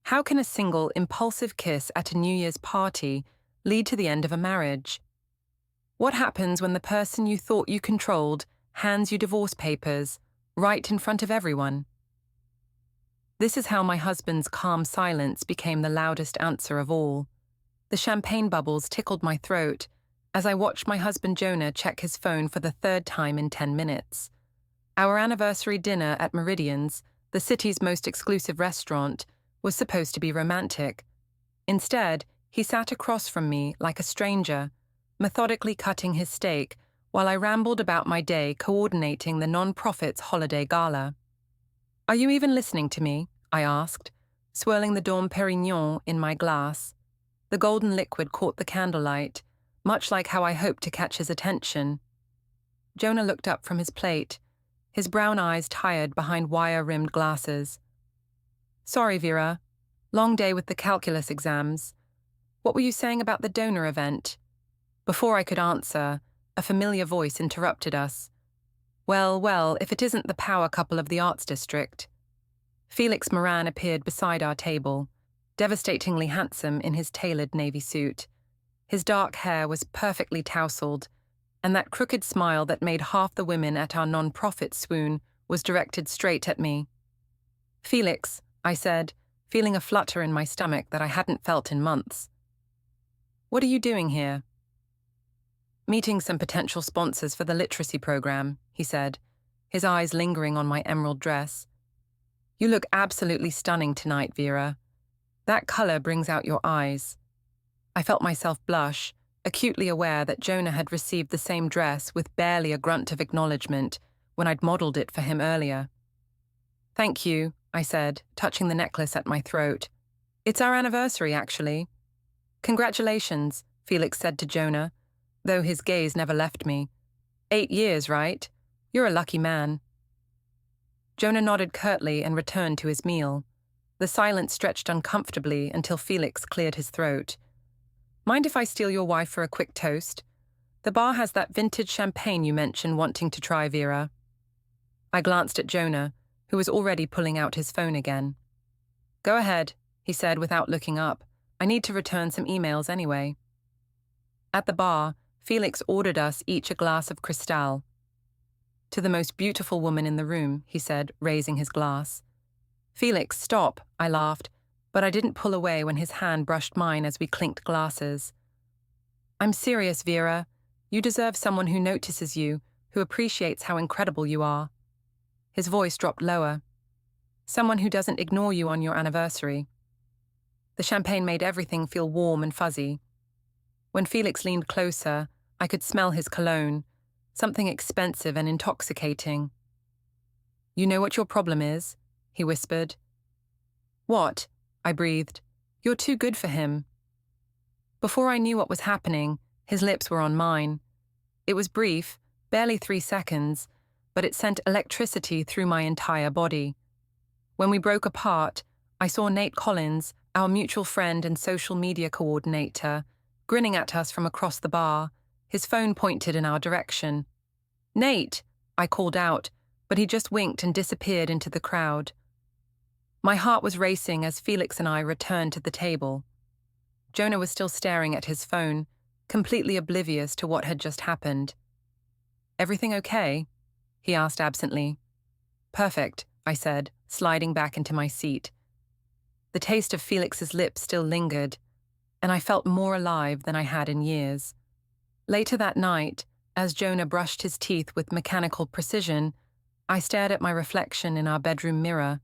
How can a single, impulsive kiss at a New Year's party lead to the end of a marriage? What happens when the person you thought you controlled hands you divorce papers, right in front of everyone? This is how my husband's calm silence became the loudest answer of all. The champagne bubbles tickled my throat as I watched my husband Jonah check his phone for the third time in 10 minutes. Our anniversary dinner at Meridian's, the city's most exclusive restaurant, was supposed to be romantic. Instead, he sat across from me like a stranger, methodically cutting his steak while I rambled about my day coordinating the non-profit's holiday gala. "Are you even listening to me?" I asked, swirling the Dom Pérignon in my glass. The golden liquid caught the candlelight, much like how I hoped to catch his attention. Jonah looked up from his plate, his brown eyes tired behind wire-rimmed glasses. "Sorry, Vera. Long day with the calculus exams. What were you saying about the donor event?" Before I could answer, a familiar voice interrupted us. Well, if it isn't the power couple of the arts district." Felix Moran appeared beside our table, devastatingly handsome in his tailored navy suit. His dark hair was perfectly tousled, and that crooked smile that made half the women at our non-profit swoon was directed straight at me. "Felix," I said, feeling a flutter in my stomach that I hadn't felt in months. "What are you doing here?" "Meeting some potential sponsors for the literacy program," he said, his eyes lingering on my emerald dress. "You look absolutely stunning tonight, Vera. That color brings out your eyes." I felt myself blush, acutely aware that Jonah had received the same dress with barely a grunt of acknowledgement when I'd modeled it for him earlier. "Thank you," I said, touching the necklace at my throat. "It's our anniversary, actually." "Congratulations," Felix said to Jonah, though his gaze never left me. 8 years, right? You're a lucky man." Jonah nodded curtly and returned to his meal. The silence stretched uncomfortably until Felix cleared his throat. "Mind if I steal your wife for a quick toast? The bar has that vintage champagne you mentioned wanting to try, Vera." I glanced at Jonah, who was already pulling out his phone again. "Go ahead," he said without looking up. "I need to return some emails anyway." At the bar, Felix ordered us each a glass of Cristal. "To the most beautiful woman in the room," he said, raising his glass. "Felix, stop," I laughed, but I didn't pull away when his hand brushed mine as we clinked glasses. "I'm serious, Vera. You deserve someone who notices you, who appreciates how incredible you are." His voice dropped lower. "Someone who doesn't ignore you on your anniversary." The champagne made everything feel warm and fuzzy. When Felix leaned closer, I could smell his cologne, something expensive and intoxicating. "You know what your problem is?" he whispered. "What?" I breathed. "You're too good for him." Before I knew what was happening, his lips were on mine. It was brief, barely 3 seconds, but it sent electricity through my entire body. When we broke apart, I saw Nate Collins, our mutual friend and social media coordinator, grinning at us from across the bar, his phone pointed in our direction. "Nate!" I called out, but he just winked and disappeared into the crowd. My heart was racing as Felix and I returned to the table. Jonah was still staring at his phone, completely oblivious to what had just happened. "Everything okay?" he asked absently. "Perfect," I said, sliding back into my seat. The taste of Felix's lips still lingered, and I felt more alive than I had in years. Later that night, as Jonah brushed his teeth with mechanical precision, I stared at my reflection in our bedroom mirror.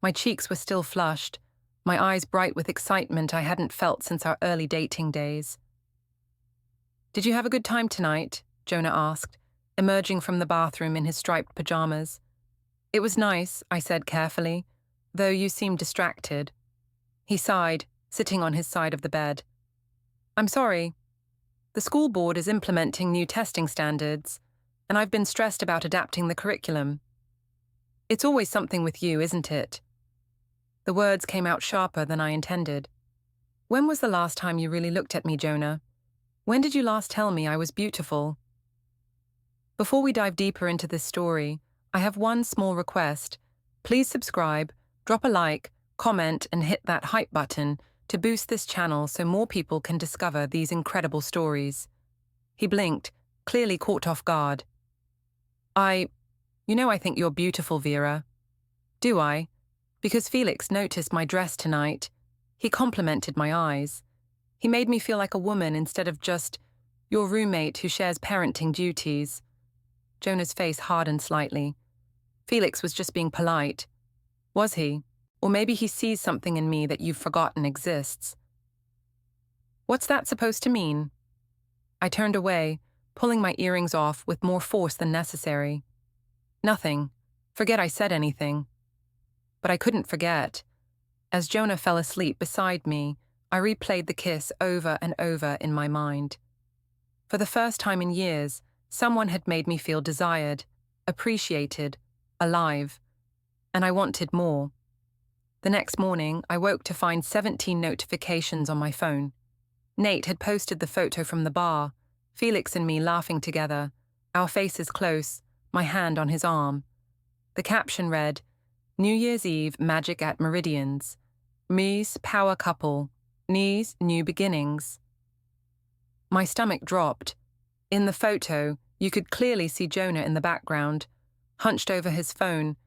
My cheeks were still flushed, my eyes bright with excitement I hadn't felt since our early dating days. "Did you have a good time tonight?" Jonah asked, emerging from the bathroom in his striped pajamas. "It was nice," I said carefully, "though you seemed distracted." He sighed, sitting on his side of the bed. "I'm sorry. The school board is implementing new testing standards, and I've been stressed about adapting the curriculum. It's always something with you, isn't it?" The words came out sharper than I intended. "When was the last time you really looked at me, Jonah? When did you last tell me I was beautiful?" Before we dive deeper into this story, I have one small request. Please subscribe, drop a like, comment, and hit that hype button to boost this channel so more people can discover these incredible stories." He blinked, clearly caught off guard. I think you're beautiful, Vera." "Do I?" Because Felix noticed my dress tonight. He complimented my eyes. He made me feel like a woman instead of just your roommate who shares parenting duties. Jonah's face hardened slightly. Felix was just being polite. Was he? Or maybe he sees something in me that you've forgotten exists. What's that supposed to mean? I turned away, pulling my earrings off with more force than necessary. Nothing. Forget I said anything. But I couldn't forget. As Jonah fell asleep beside me, I replayed the kiss over and over in my mind. For the first time in years, someone had made me feel desired, appreciated, alive, and I wanted more. The next morning, I woke to find 17 notifications on my phone. Nate had posted the photo from the bar, Felix and me laughing together, our faces close, my hand on his arm. The caption read, "New Year's Eve magic at Meridian's. Me's power couple. Ne's new beginnings." My stomach dropped. In the photo, you could clearly see Jonah in the background, hunched over his phone,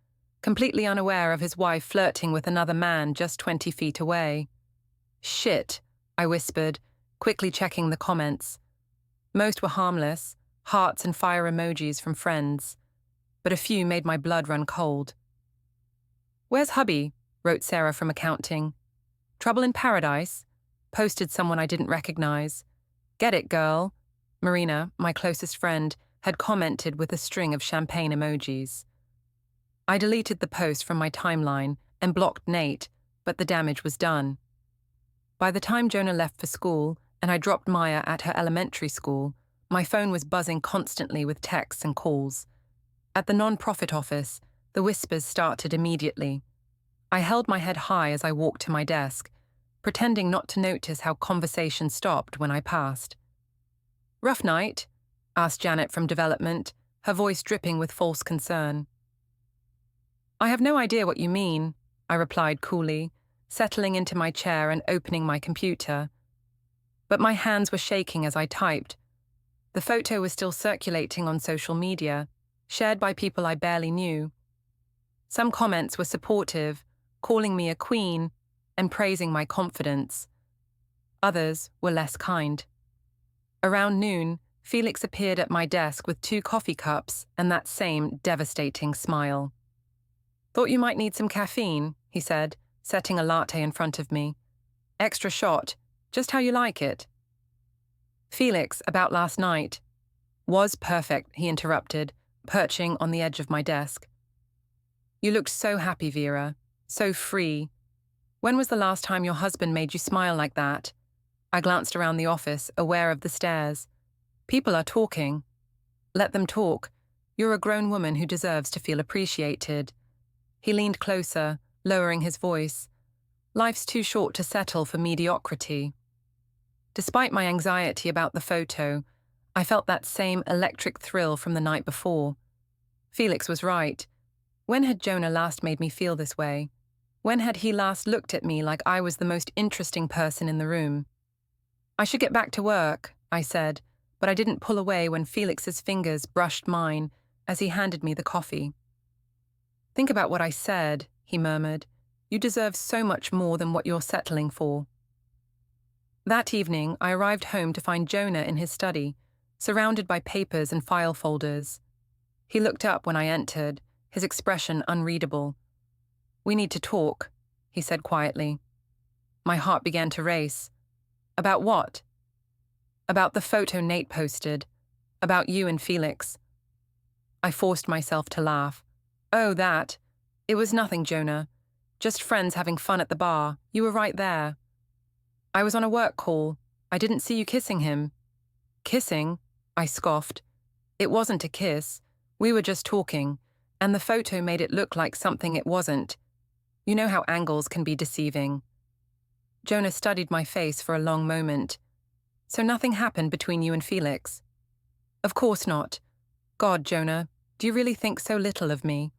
completely unaware of his wife flirting with another man just 20 feet away. "Shit," I whispered, quickly checking the comments. Most were harmless, hearts and fire emojis from friends, but a few made my blood run cold. "Where's hubby?" wrote Sarah from accounting. "Trouble in paradise?" posted someone I didn't recognize. "Get it, girl." Marina, my closest friend, had commented with a string of champagne emojis. I deleted the post from my timeline and blocked Nate, but the damage was done. By the time Jonah left for school and I dropped Maya at her elementary school, my phone was buzzing constantly with texts and calls. At the non-profit office, the whispers started immediately. I held my head high as I walked to my desk, pretending not to notice how conversation stopped when I passed. "Rough night?" asked Janet from development, her voice dripping with false concern. "I have no idea what you mean," I replied coolly, settling into my chair and opening my computer. But my hands were shaking as I typed. The photo was still circulating on social media, shared by people I barely knew. Some comments were supportive, calling me a queen and praising my confidence. Others were less kind. Around noon, Felix appeared at my desk with 2 coffee cups and that same devastating smile. "Thought you might need some caffeine," he said, setting a latte in front of me. "Extra shot, just how you like it." "Felix, about last night." "Was perfect," he interrupted, perching on the edge of my desk. "You looked so happy, Vera, so free. When was the last time your husband made you smile like that?" I glanced around the office, aware of the stares. "People are talking." "Let them talk. You're a grown woman who deserves to feel appreciated." He leaned closer, lowering his voice. "Life's too short to settle for mediocrity." Despite my anxiety about the photo, I felt that same electric thrill from the night before. Felix was right. When had Jonah last made me feel this way? When had he last looked at me like I was the most interesting person in the room? "I should get back to work," I said, but I didn't pull away when Felix's fingers brushed mine as he handed me the coffee. "Think about what I said," he murmured. "You deserve so much more than what you're settling for." That evening, I arrived home to find Jonah in his study, surrounded by papers and file folders. He looked up when I entered, his expression unreadable. "We need to talk," he said quietly. My heart began to race. "About what?" "About the photo Nate posted. About you and Felix." I forced myself to laugh. "Oh, that. It was nothing, Jonah. Just friends having fun at the bar. You were right there." "I was on a work call. I didn't see you kissing him." "Kissing?" I scoffed. "It wasn't a kiss. We were just talking, and the photo made it look like something it wasn't. You know how angles can be deceiving." Jonah studied my face for a long moment. "So nothing happened between you and Felix?" "Of course not. God, Jonah, do you really think so little of me?"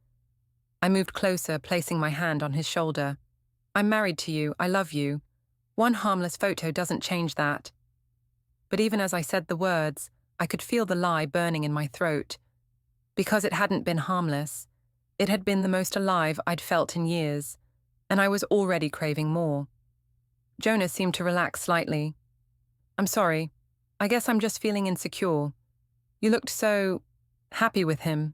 I moved closer, placing my hand on his shoulder. I'm married to you, I love you. One harmless photo doesn't change that. But even as I said the words, I could feel the lie burning in my throat. Because it hadn't been harmless, it had been the most alive I'd felt in years, and I was already craving more. Jonah seemed to relax slightly. I'm sorry. I guess I'm just feeling insecure. You looked so happy with him.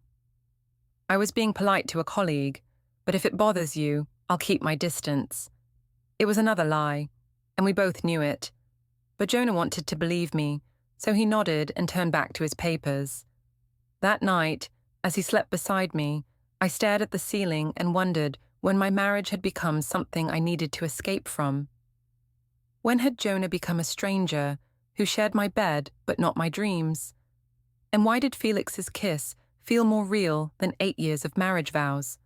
I was being polite to a colleague, but if it bothers you, I'll keep my distance. It was another lie, and we both knew it. But Jonah wanted to believe me, so he nodded and turned back to his papers. That night, as he slept beside me, I stared at the ceiling and wondered when my marriage had become something I needed to escape from. When had Jonah become a stranger who shared my bed but not my dreams? And why did Felix's kiss feel more real than 8 years of marriage vows?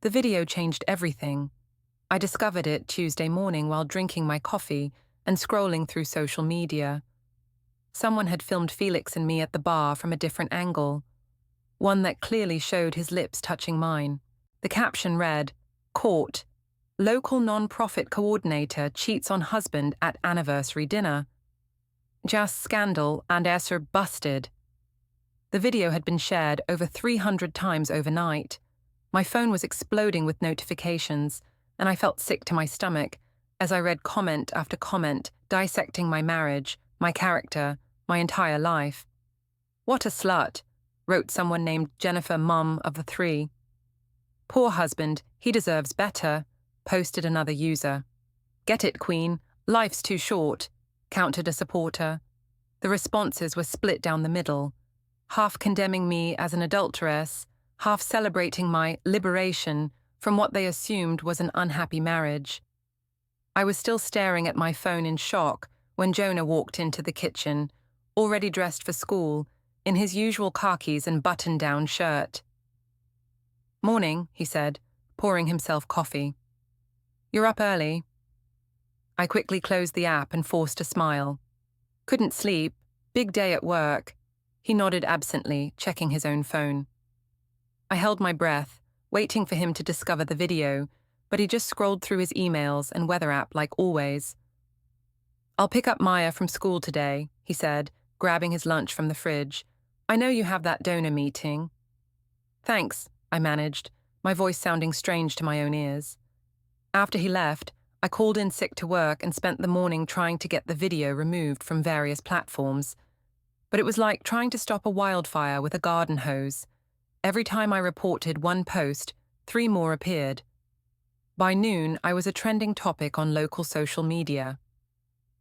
The video changed everything. I discovered it Tuesday morning while drinking my coffee and scrolling through social media. Someone had filmed Felix and me at the bar from a different angle, one that clearly showed his lips touching mine. The caption read, "Caught. Local non-profit coordinator cheats on husband at anniversary dinner. Just scandal and Esser busted." The video had been shared over 300 times overnight. My phone was exploding with notifications, and I felt sick to my stomach as I read comment after comment dissecting my marriage, my character, my entire life. "What a slut," wrote someone named Jennifer, mum of the 3. "Poor husband, he deserves better," posted another user. "Get it, queen, life's too short," countered a supporter. The responses were split down the middle, half condemning me as an adulteress, half celebrating my liberation from what they assumed was an unhappy marriage. I was still staring at my phone in shock when Jonah walked into the kitchen, already dressed for school, in his usual khakis and button-down shirt. "Morning," he said, pouring himself coffee. "You're up early." I quickly closed the app and forced a smile. "Couldn't sleep. Big day at work." He nodded absently, checking his own phone. I held my breath, waiting for him to discover the video, but he just scrolled through his emails and weather app like always. "I'll pick up Maya from school today," he said, grabbing his lunch from the fridge. "I know you have that donor meeting." "Thanks," I managed, my voice sounding strange to my own ears. After he left, I called in sick to work and spent the morning trying to get the video removed from various platforms. But it was like trying to stop a wildfire with a garden hose. Every time I reported one post, 3 more appeared. By noon, I was a trending topic on local social media.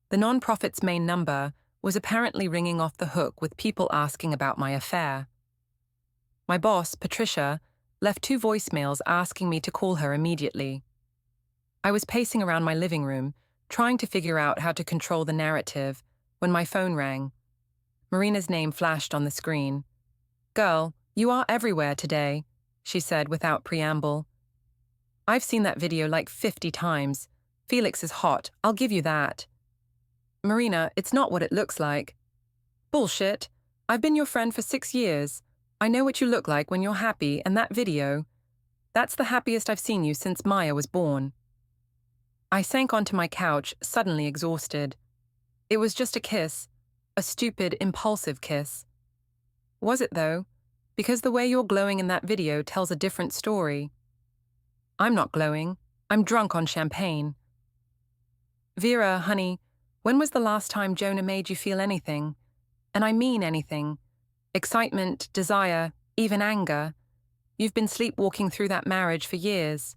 The non-profit's main number was apparently ringing off the hook with people asking about my affair. My boss, Patricia, left 2 voicemails asking me to call her immediately. I was pacing around my living room, trying to figure out how to control the narrative, when my phone rang. Marina's name flashed on the screen. "Girl, you are everywhere today," she said without preamble. "I've seen that video like 50 times. Felix is hot, I'll give you that." "Marina, it's not what it looks like." "Bullshit. I've been your friend for 6 years. I know what you look like when you're happy, and that video, that's the happiest I've seen you since Maya was born." I sank onto my couch, suddenly exhausted. It was just a kiss, a stupid, impulsive kiss. Was it, though? Because the way you're glowing in that video tells a different story. I'm not glowing. I'm drunk on champagne. "Vera, honey, when was the last time Jonah made you feel anything? And I mean anything. Excitement, desire, even anger. You've been sleepwalking through that marriage for years."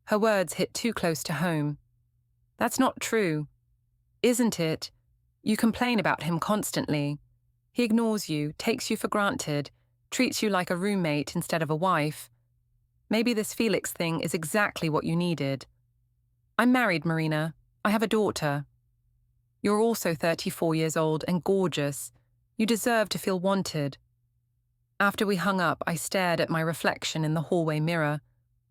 Her words hit too close to home. "That's not true." "Isn't it? You complain about him constantly. He ignores you, takes you for granted, treats you like a roommate instead of a wife. Maybe this Felix thing is exactly what you needed." "I'm married, Marina. I have a daughter." "You're also 34 years old and gorgeous. You deserve to feel wanted." After we hung up, I stared at my reflection in the hallway mirror.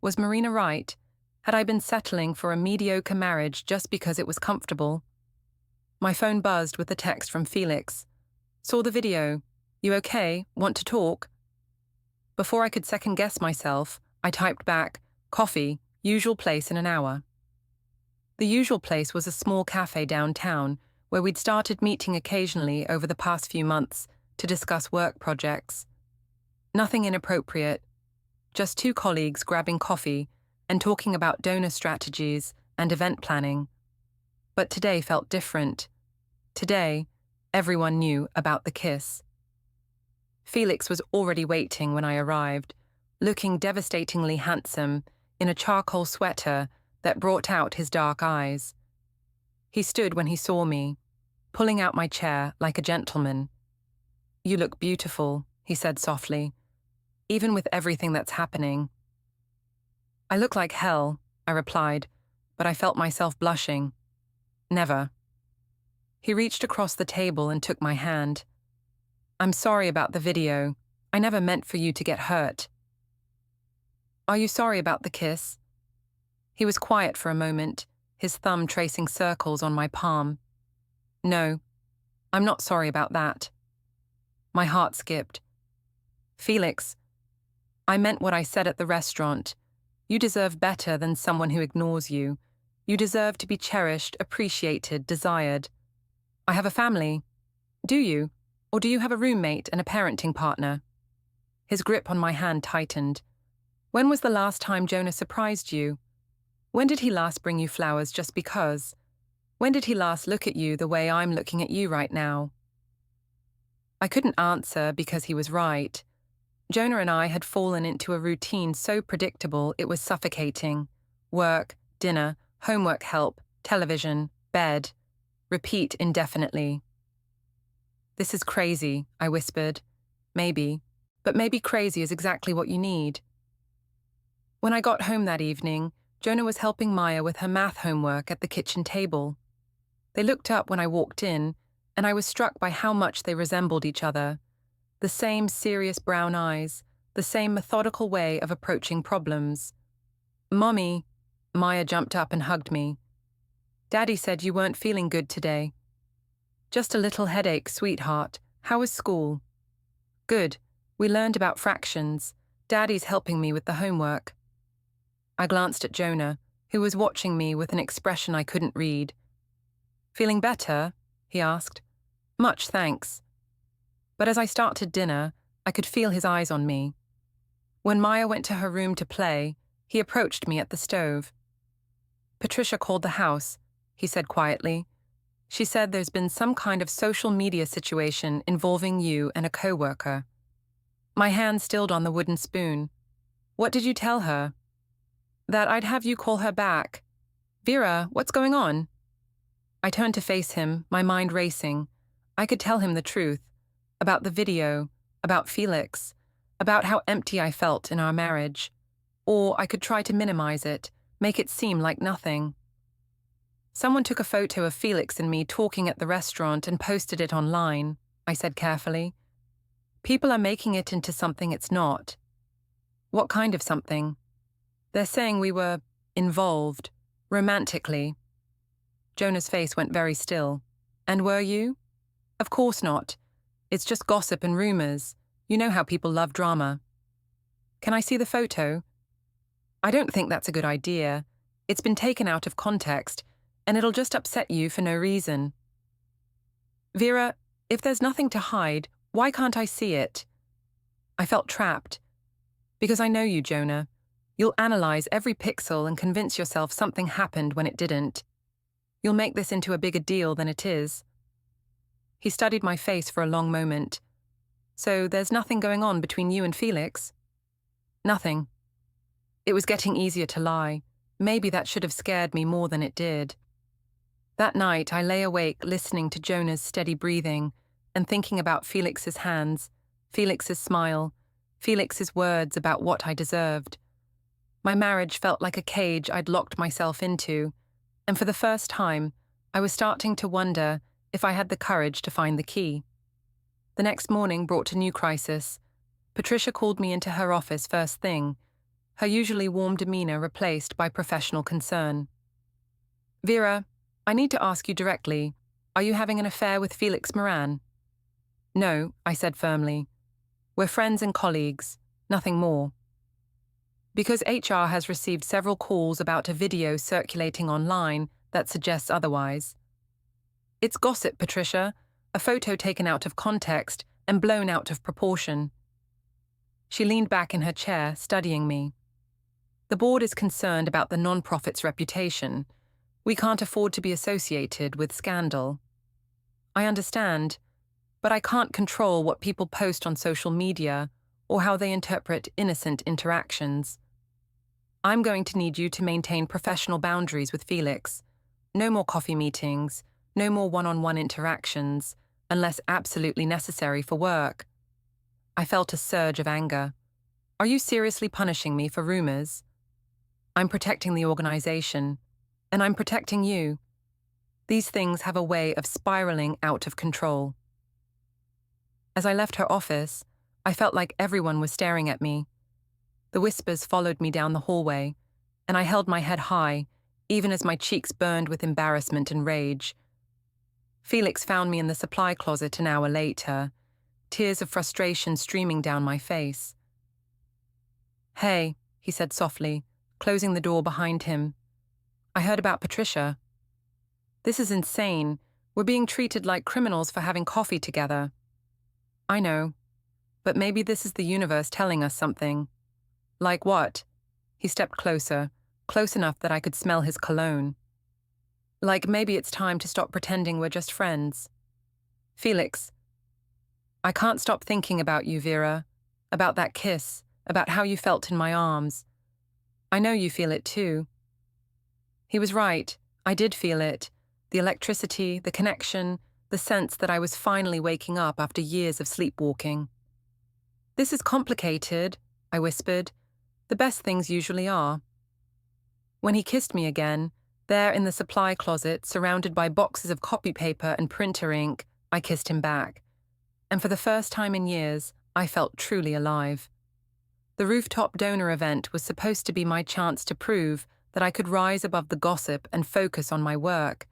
Was Marina right? Had I been settling for a mediocre marriage just because it was comfortable? My phone buzzed with a text from Felix. "Saw the video. You okay? Want to talk?" Before I could second-guess myself, I typed back, "Coffee, Usual place in an hour. The usual place was a small cafe downtown where we'd started meeting occasionally over the past few months to discuss work projects. Nothing inappropriate, just two colleagues grabbing coffee and talking about donor strategies and event planning. But today felt different. Today, everyone knew about the kiss. Felix was already waiting when I arrived, looking devastatingly handsome in a charcoal sweater that brought out his dark eyes. He stood when he saw me, pulling out my chair like a gentleman. "You look beautiful," he said softly, "even with everything that's happening." "I look like hell," I replied, but I felt myself blushing. "Never." He reached across the table and took my hand. "I'm sorry about the video. I never meant for you to get hurt." "Are you sorry about the kiss?" He was quiet for a moment, his thumb tracing circles on my palm. "No, I'm not sorry about that." My heart skipped. "Felix, I meant what I said at the restaurant. You deserve better than someone who ignores you. You deserve to be cherished, appreciated, desired. I have a family. Do you? Or do you have a roommate and a parenting partner?" His grip on my hand tightened. "When was the last time Jonah surprised you? When did he last bring you flowers just because? When did he last look at you the way I'm looking at you right now?" I couldn't answer because he was right. Jonah and I had fallen into a routine so predictable it was suffocating. Work, dinner, homework help, television, bed. Repeat indefinitely. "This is crazy," I whispered. "Maybe. But maybe crazy is exactly what you need." When I got home that evening, Jonah was helping Maya with her math homework at the kitchen table. They looked up when I walked in, and I was struck by how much they resembled each other. The same serious brown eyes, the same methodical way of approaching problems. "Mommy," Maya jumped up and hugged me. "Daddy said you weren't feeling good today." "Just a little headache, sweetheart. How was school?" "Good. We learned about fractions. Daddy's helping me with the homework." I glanced at Jonah, who was watching me with an expression I couldn't read. "Feeling better?" he asked. "Much thanks." But as I started dinner, I could feel his eyes on me. When Maya went to her room to play, he approached me at the stove. "Patricia called the house," he said quietly. "She said there's been some kind of social media situation involving you and a coworker." My hand stilled on the wooden spoon. "What did you tell her?" "That I'd have you call her back." "Vera, what's going on?" I turned to face him, my mind racing. I could tell him the truth. About the video, about Felix, about how empty I felt in our marriage. Or I could try to minimize it, make it seem like nothing. "Someone took a photo of Felix and me talking at the restaurant and posted it online," I said carefully. "People are making it into something it's not." "What kind of something?" "They're saying we were involved, romantically." Jonah's face went very still. "And were you?" "Of course not. It's just gossip and rumors. You know how people love drama." "Can I see the photo?" "I don't think that's a good idea. It's been taken out of context, and it'll just upset you for no reason." "Vera, if there's nothing to hide, why can't I see it?" I felt trapped. "Because I know you, Jonah. You'll analyze every pixel and convince yourself something happened when it didn't. You'll make this into a bigger deal than it is." He studied my face for a long moment. "So there's nothing going on between you and Felix?" "Nothing." It was getting easier to lie. Maybe that should have scared me more than it did. That night, I lay awake listening to Jonah's steady breathing and thinking about Felix's hands, Felix's smile, Felix's words about what I deserved. My marriage felt like a cage I'd locked myself into, and for the first time, I was starting to wonder if I had the courage to find the key. The next morning brought a new crisis. Patricia called me into her office first thing, her usually warm demeanor replaced by professional concern. "Vera, I need to ask you directly, are you having an affair with Felix Moran?" "No," I said firmly. "We're friends and colleagues, nothing more." Because HR has received several calls about a video circulating online that suggests otherwise. It's gossip, Patricia, a photo taken out of context and blown out of proportion. She leaned back in her chair, studying me. The board is concerned about the non-profit's reputation. We can't afford to be associated with scandal. I understand, but I can't control what people post on social media or how they interpret innocent interactions. I'm going to need you to maintain professional boundaries with Felix. No more coffee meetings, no more one-on-one interactions, unless absolutely necessary for work. I felt a surge of anger. Are you seriously punishing me for rumors? I'm protecting the organization, and I'm protecting you. These things have a way of spiraling out of control. As I left her office, I felt like everyone was staring at me. The whispers followed me down the hallway, and I held my head high, even as my cheeks burned with embarrassment and rage. Felix found me in the supply closet an hour later, tears of frustration streaming down my face. "Hey," he said softly, closing the door behind him. "I heard about Patricia. This is insane. We're being treated like criminals for having coffee together." "I know, but maybe this is the universe telling us something." "Like what?" He stepped closer, close enough that I could smell his cologne. "Like maybe it's time to stop pretending we're just friends." "Felix, I can't stop thinking about you, Vera, about that kiss, about how you felt in my arms. I know you feel it too." He was right. I did feel it. The electricity, the connection, the sense that I was finally waking up after years of sleepwalking. "This is complicated," I whispered. "The best things usually are." When he kissed me again, there in the supply closet, surrounded by boxes of copy paper and printer ink, I kissed him back. And for the first time in years, I felt truly alive. The rooftop donor event was supposed to be my chance to prove that I could rise above the gossip and focus on my work.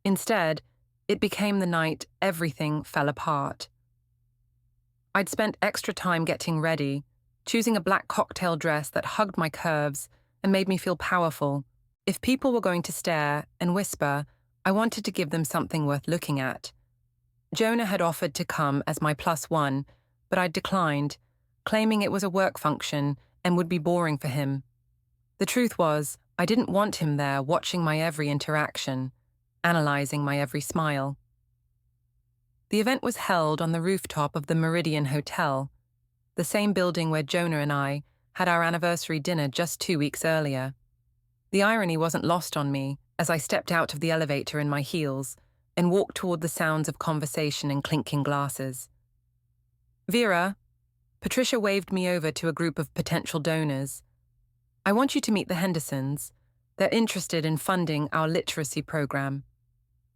Instead, it became the night everything fell apart. I'd spent extra time getting ready, choosing a black cocktail dress that hugged my curves and made me feel powerful. If people were going to stare and whisper, I wanted to give them something worth looking at. Jonah had offered to come as my +1, but I'd declined, claiming it was a work function and would be boring for him. The truth was, I didn't want him there watching my every interaction, analyzing my every smile. The event was held on the rooftop of the Meridian Hotel, the same building where Jonah and I had our anniversary dinner just 2 weeks earlier. The irony wasn't lost on me as I stepped out of the elevator in my heels and walked toward the sounds of conversation and clinking glasses. "Vera," Patricia waved me over to a group of potential donors. "I want you to meet the Hendersons. They're interested in funding our literacy program."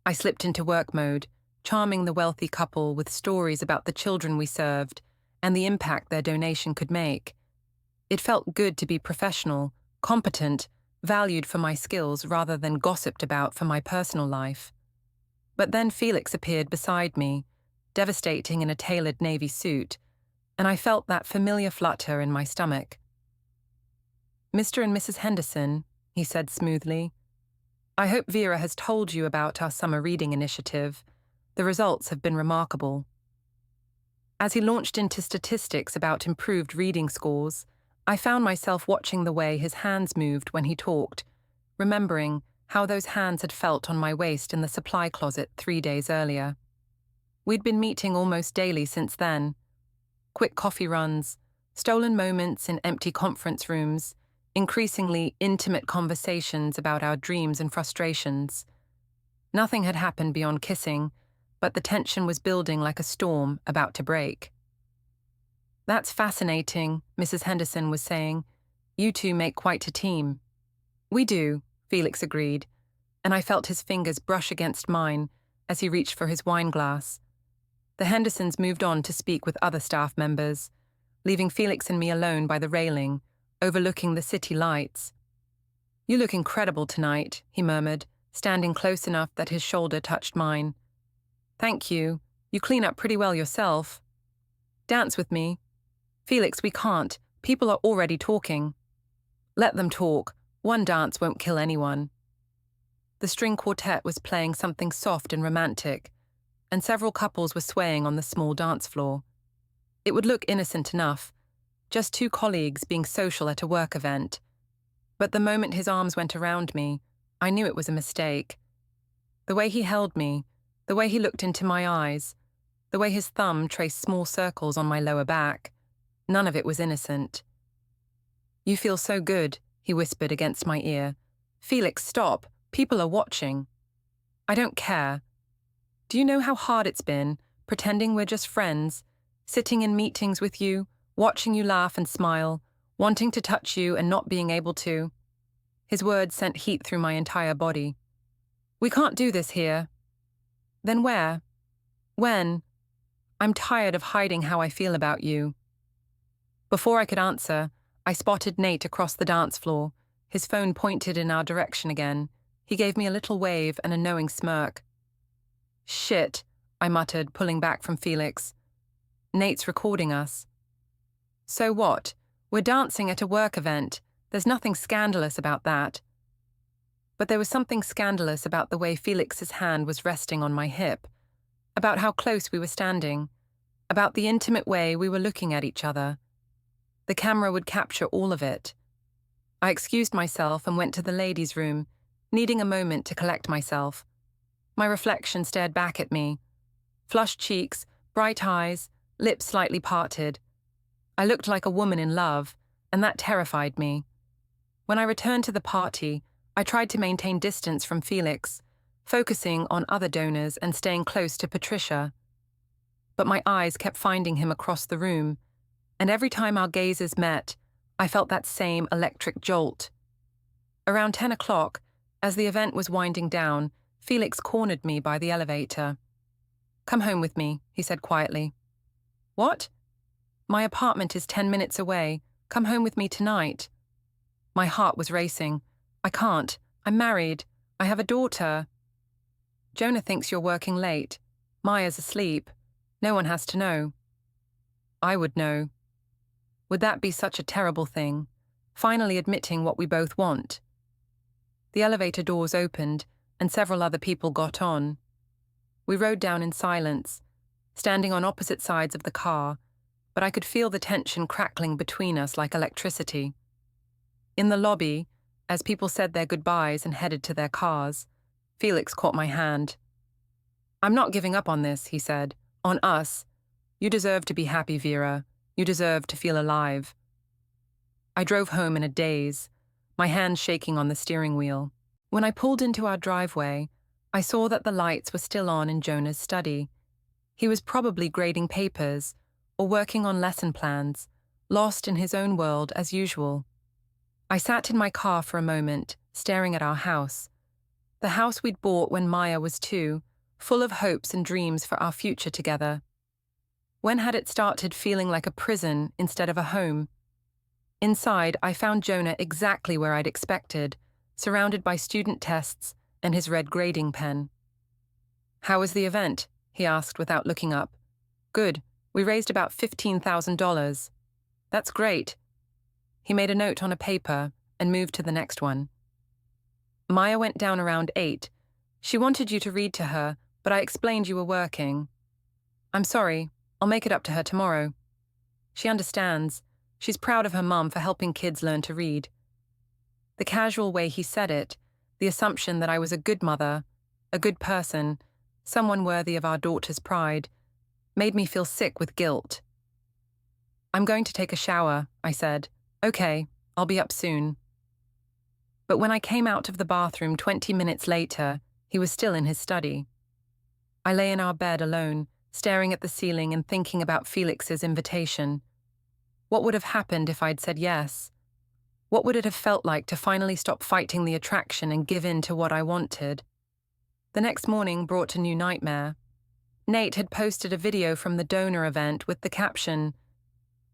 I slipped into work mode, charming the wealthy couple with stories about the children we served and the impact their donation could make. It felt good to be professional, competent, valued for my skills rather than gossiped about for my personal life. But then Felix appeared beside me, devastating in a tailored navy suit, and I felt that familiar flutter in my stomach. "Mr. and Mrs. Henderson," he said smoothly, "I hope Vera has told you about our summer reading initiative. The results have been remarkable." As he launched into statistics about improved reading scores, I found myself watching the way his hands moved when he talked, remembering how those hands had felt on my waist in the supply closet 3 days earlier. We'd been meeting almost daily since then. Quick coffee runs, stolen moments in empty conference rooms, increasingly intimate conversations about our dreams and frustrations. Nothing had happened beyond kissing, but the tension was building like a storm about to break. "That's fascinating," Mrs. Henderson was saying. "You two make quite a team." "We do," Felix agreed, and I felt his fingers brush against mine as he reached for his wine glass. The Hendersons moved on to speak with other staff members, leaving Felix and me alone by the railing, overlooking the city lights. "You look incredible tonight," he murmured, standing close enough that his shoulder touched mine. "Thank you. You clean up pretty well yourself." "Dance with me." "Felix, we can't. People are already talking." Let them talk. One dance won't kill anyone. The string quartet was playing something soft and romantic, and several couples were swaying on the small dance floor. It would look innocent enough, just two colleagues being social at a work event. But the moment his arms went around me, I knew it was a mistake. The way he held me, the way he looked into my eyes, the way his thumb traced small circles on my lower back, none of it was innocent. "You feel so good," he whispered against my ear. "Felix, stop. People are watching." "I don't care. Do you know how hard it's been, pretending we're just friends, sitting in meetings with you, watching you laugh and smile, wanting to touch you and not being able to?" His words sent heat through my entire body. "We can't do this here." "Then where? When? I'm tired of hiding how I feel about you." Before I could answer, I spotted Nate across the dance floor, his phone pointed in our direction again. He gave me a little wave and a knowing smirk. "Shit," I muttered, pulling back from Felix. "Nate's recording us." "So what? We're dancing at a work event. There's nothing scandalous about that." But there was something scandalous about the way Felix's hand was resting on my hip, about how close we were standing, about the intimate way we were looking at each other. The camera would capture all of it. I excused myself and went to the ladies' room, needing a moment to collect myself. My reflection stared back at me. Flushed cheeks, bright eyes, lips slightly parted. I looked like a woman in love, and that terrified me. When I returned to the party, I tried to maintain distance from Felix, focusing on other donors and staying close to Patricia. But my eyes kept finding him across the room, and every time our gazes met, I felt that same electric jolt. Around 10 o'clock, as the event was winding down, Felix cornered me by the elevator. "Come home with me," he said quietly. "What?" "My apartment is 10 minutes away. Come home with me tonight." My heart was racing. "I can't. I'm married. I have a daughter." "Jonah thinks you're working late. Maya's asleep. No one has to know." "I would know." Would that be such a terrible thing? Finally admitting what we both want. The elevator doors opened, and several other people got on. We rode down in silence, standing on opposite sides of the car, but I could feel the tension crackling between us like electricity. In the lobby, as people said their goodbyes and headed to their cars, Felix caught my hand. "I'm not giving up on this," he said. "On us. You deserve to be happy, Vera. You deserve to feel alive." I drove home in a daze, my hands shaking on the steering wheel. When I pulled into our driveway, I saw that the lights were still on in Jonah's study. He was probably grading papers or working on lesson plans, lost in his own world as usual. I sat in my car for a moment, staring at our house. The house we'd bought when Maya was 2, full of hopes and dreams for our future together. When had it started feeling like a prison instead of a home? Inside, I found Jonah exactly where I'd expected, surrounded by student tests and his red grading pen. "How was the event?" he asked without looking up. "Good. We raised about $15,000. "That's great." He made a note on a paper and moved to the next one. "Maya went down around 8. She wanted you to read to her, but I explained you were working." "I'm sorry. I'll make it up to her tomorrow." "She understands. She's proud of her mum for helping kids learn to read." The casual way he said it, the assumption that I was a good mother, a good person, someone worthy of our daughter's pride, made me feel sick with guilt. "I'm going to take a shower," I said. "Okay, I'll be up soon." But when I came out of the bathroom 20 minutes later, he was still in his study. I lay in our bed alone, staring at the ceiling and thinking about Felix's invitation. What would have happened if I'd said yes? What would it have felt like to finally stop fighting the attraction and give in to what I wanted? The next morning brought a new nightmare. Nate had posted a video from the donor event with the caption,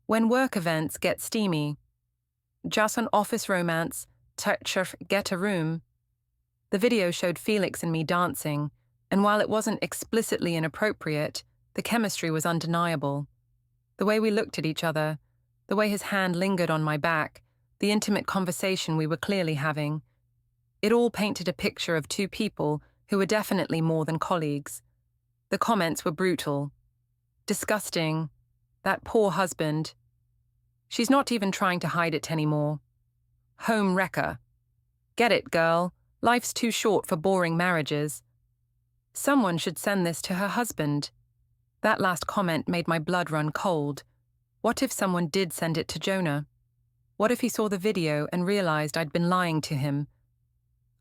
"When work events get steamy. Just an office romance, get a room." The video showed Felix and me dancing, and while it wasn't explicitly inappropriate, the chemistry was undeniable. The way we looked at each other, the way his hand lingered on my back, the intimate conversation we were clearly having. It all painted a picture of two people who were definitely more than colleagues. The comments were brutal. Disgusting. That poor husband. She's not even trying to hide it anymore. Home wrecker. Get it, girl. Life's too short for boring marriages. Someone should send this to her husband. That last comment made my blood run cold. What if someone did send it to Jonah? What if he saw the video and realized I'd been lying to him?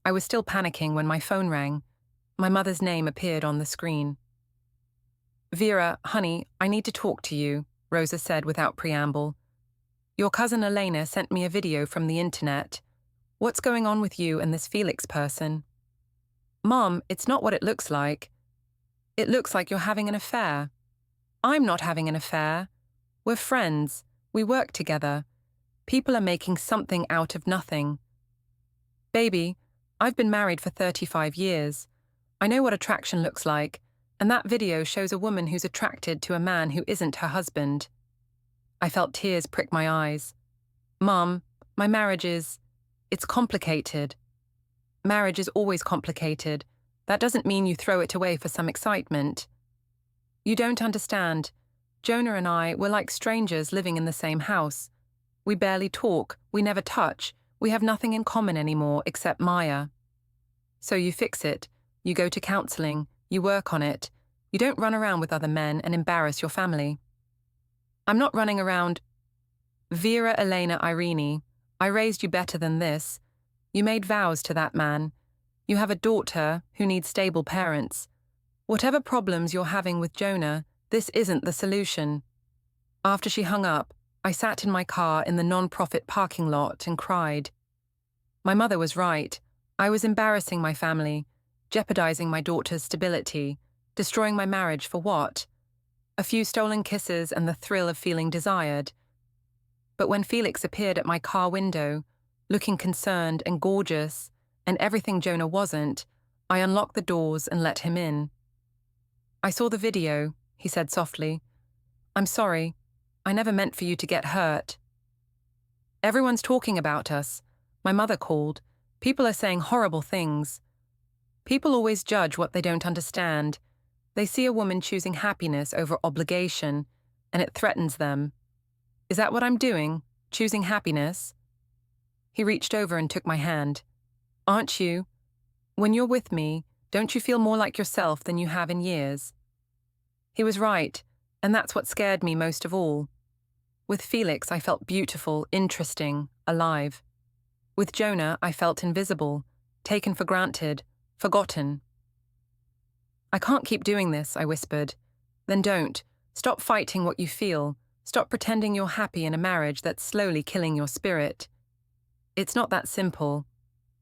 I was still panicking when my phone rang. My mother's name appeared on the screen. "Vera, honey, I need to talk to you," Rosa said without preamble. "Your cousin Elena sent me a video from the internet. What's going on with you and this Felix person?" "Mom, it's not what it looks like. It looks like you're having an affair." "I'm not having an affair. We're friends. We work together. People are making something out of nothing." "Baby, I've been married for 35 years. I know what attraction looks like, and that video shows a woman who's attracted to a man who isn't her husband." I felt tears prick my eyes. "Mom, my marriage it's complicated." "Marriage is always complicated. That doesn't mean you throw it away for some excitement." "You don't understand. Jonah and I were like strangers living in the same house. We barely talk, we never touch, we have nothing in common anymore except Maya." "So you fix it. You go to counseling. You work on it. You don't run around with other men and embarrass your family." "I'm not running around." "Vera Elena Irene, I raised you better than this. You made vows to that man. You have a daughter who needs stable parents. Whatever problems you're having with Jonah, this isn't the solution." After she hung up, I sat in my car in the non-profit parking lot and cried. My mother was right. I was embarrassing my family, jeopardizing my daughter's stability, destroying my marriage for what? A few stolen kisses and the thrill of feeling desired. But when Felix appeared at my car window, looking concerned and gorgeous, and everything Jonah wasn't, I unlocked the doors and let him in. "I saw the video," he said softly. "I'm sorry. I never meant for you to get hurt." "Everyone's talking about us. My mother called. People are saying horrible things. People always judge what they don't understand. They see a woman choosing happiness over obligation, and it threatens them. Is that what I'm doing? Choosing happiness?" He reached over and took my hand. "Aren't you? When you're with me, don't you feel more like yourself than you have in years?" He was right, and that's what scared me most of all. With Felix, I felt beautiful, interesting, alive. With Jonah, I felt invisible, taken for granted, forgotten. "I can't keep doing this," I whispered. "Then don't. Stop fighting what you feel. Stop pretending you're happy in a marriage that's slowly killing your spirit. It's not that simple.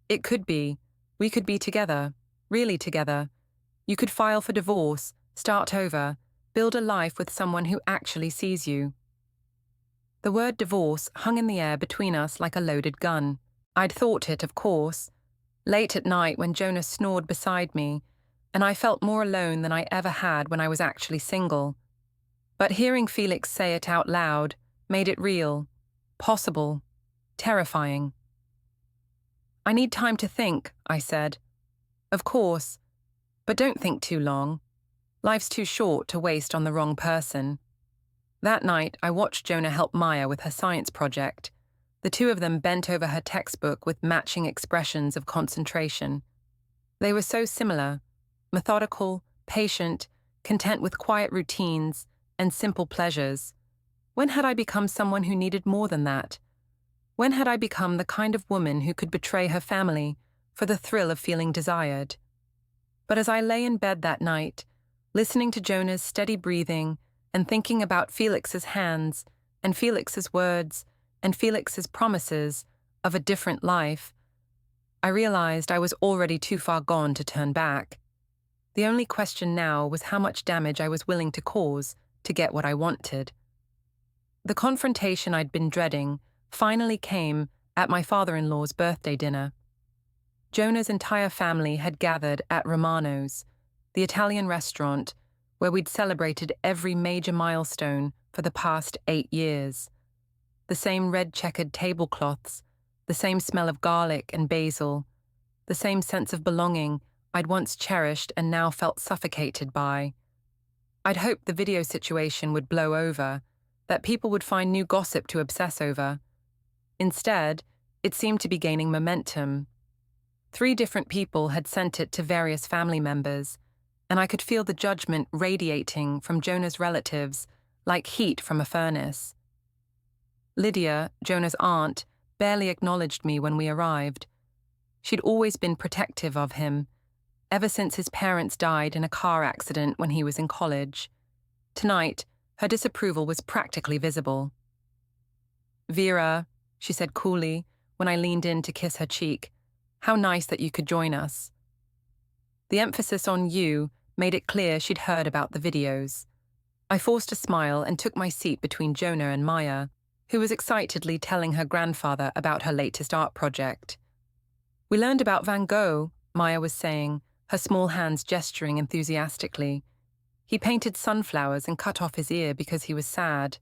It could be. We could be together, really together. You could file for divorce, start over, build a life with someone who actually sees you." The word divorce hung in the air between us like a loaded gun. I'd thought it, of course, late at night when Jonah snored beside me, and I felt more alone than I ever had when I was actually single. But hearing Felix say it out loud made it real, possible, terrifying. "I need time to think," I said. "Of course, but don't think too long. Life's too short to waste on the wrong person." That night, I watched Jonah help Maya with her science project. The two of them bent over her textbook with matching expressions of concentration. They were so similar, methodical, patient, content with quiet routines and simple pleasures. When had I become someone who needed more than that? When had I become the kind of woman who could betray her family for the thrill of feeling desired? But as I lay in bed that night, listening to Jonah's steady breathing and thinking about Felix's hands and Felix's words and Felix's promises of a different life, I realized I was already too far gone to turn back. The only question now was how much damage I was willing to cause to get what I wanted. The confrontation I'd been dreading finally came at my father-in-law's birthday dinner. Jonah's entire family had gathered at Romano's, the Italian restaurant where we'd celebrated every major milestone for the past 8 years. the same red-checkered tablecloths, the same smell of garlic and basil, the same sense of belonging I'd once cherished and now felt suffocated by. I'd hoped the video situation would blow over, that people would find new gossip to obsess over. Instead, it seemed to be gaining momentum. 3 different people had sent it to various family members, and I could feel the judgment radiating from Jonah's relatives like heat from a furnace. Lydia, Jonah's aunt, barely acknowledged me when we arrived. She'd always been protective of him, ever since his parents died in a car accident when he was in college. Tonight, her disapproval was practically visible. "Vera," she said coolly when I leaned in to kiss her cheek, "how nice that you could join us." The emphasis on "you" made it clear she'd heard about the videos. I forced a smile and took my seat between Jonah and Maya, who was excitedly telling her grandfather about her latest art project. "We learned about Van Gogh," Maya was saying, her small hands gesturing enthusiastically. "He painted sunflowers and cut off his ear because he was sad."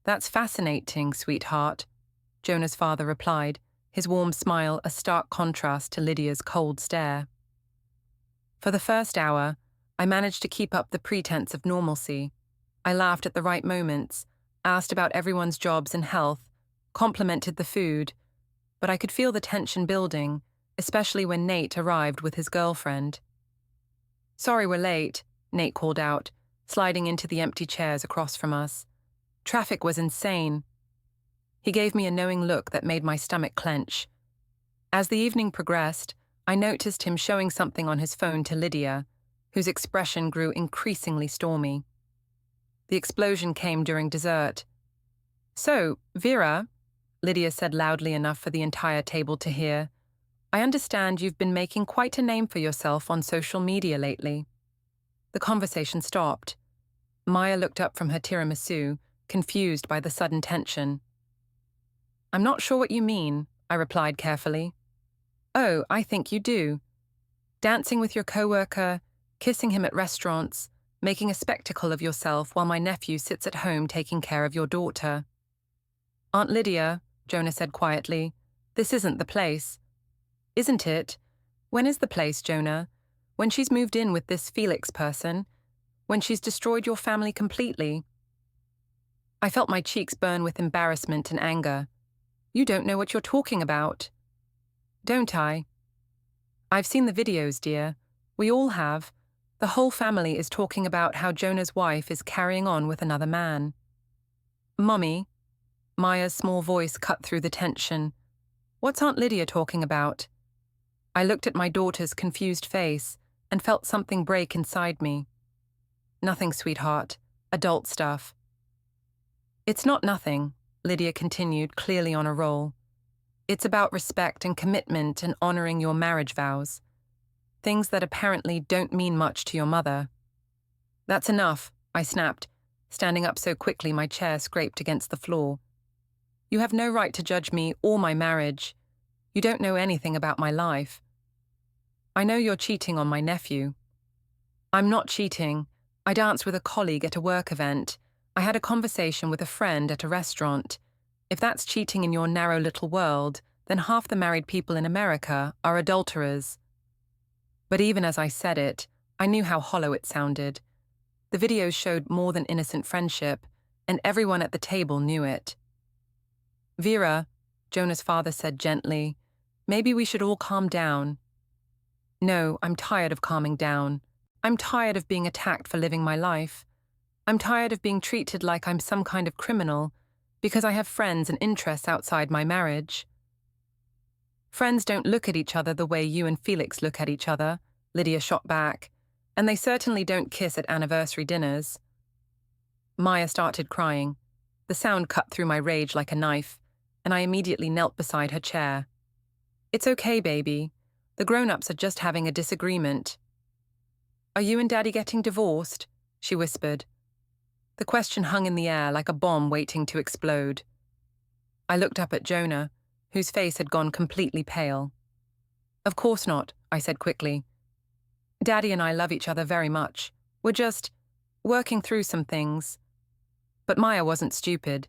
"That's fascinating, sweetheart," Jonah's father replied, his warm smile a stark contrast to Lydia's cold stare. For the first hour, I managed to keep up the pretense of normalcy. I laughed at the right moments, asked about everyone's jobs and health, complimented the food, but I could feel the tension building, especially when Nate arrived with his girlfriend. "Sorry we're late," Nate called out, sliding into the empty chairs across from us. "Traffic was insane." He gave me a knowing look that made my stomach clench. As the evening progressed, I noticed him showing something on his phone to Lydia, whose expression grew increasingly stormy. The explosion came during dessert. "So, Vera," Lydia said loudly enough for the entire table to hear, "I understand you've been making quite a name for yourself on social media lately." The conversation stopped. Maya looked up from her tiramisu, confused by the sudden tension. "I'm not sure what you mean," I replied carefully. "Oh, I think you do. Dancing with your coworker, kissing him at restaurants, making a spectacle of yourself while my nephew sits at home taking care of your daughter." "Aunt Lydia," Jonah said quietly, "this isn't the place." "Isn't it? When is the place, Jonah? When she's moved in with this Felix person? When she's destroyed your family completely?" I felt my cheeks burn with embarrassment and anger. "You don't know what you're talking about." "Don't I?" "I've seen the videos, dear. We all have. The whole family is talking about how Jonah's wife is carrying on with another man." "Mommy," Maya's small voice cut through the tension, "what's Aunt Lydia talking about?" I looked at my daughter's confused face and felt something break inside me. "Nothing, sweetheart. Adult stuff." "It's not nothing," Lydia continued, clearly on a roll. "It's about respect and commitment and honoring your marriage vows. Things that apparently don't mean much to your mother." "That's enough," I snapped, standing up so quickly my chair scraped against the floor. "You have no right to judge me or my marriage. You don't know anything about my life. I know you're cheating on my nephew." "I'm not cheating. I danced with a colleague at a work event. I had a conversation with a friend at a restaurant. If that's cheating in your narrow little world, then half the married people in America are adulterers." But even as I said it, I knew how hollow it sounded. The videos showed more than innocent friendship, and everyone at the table knew it. "Vera," Jonah's father said gently, "maybe we should all calm down." "No, I'm tired of calming down. I'm tired of being attacked for living my life. I'm tired of being treated like I'm some kind of criminal because I have friends and interests outside my marriage." "Friends don't look at each other the way you and Felix look at each other," Lydia shot back, "and they certainly don't kiss at anniversary dinners." Maya started crying. The sound cut through my rage like a knife, and I immediately knelt beside her chair. "It's okay, baby. The grown-ups are just having a disagreement." "Are you and Daddy getting divorced?" she whispered. The question hung in the air like a bomb waiting to explode. I looked up at Jonah, whose face had gone completely pale. "Of course not," I said quickly. "Daddy and I love each other very much. We're just working through some things." But Maya wasn't stupid.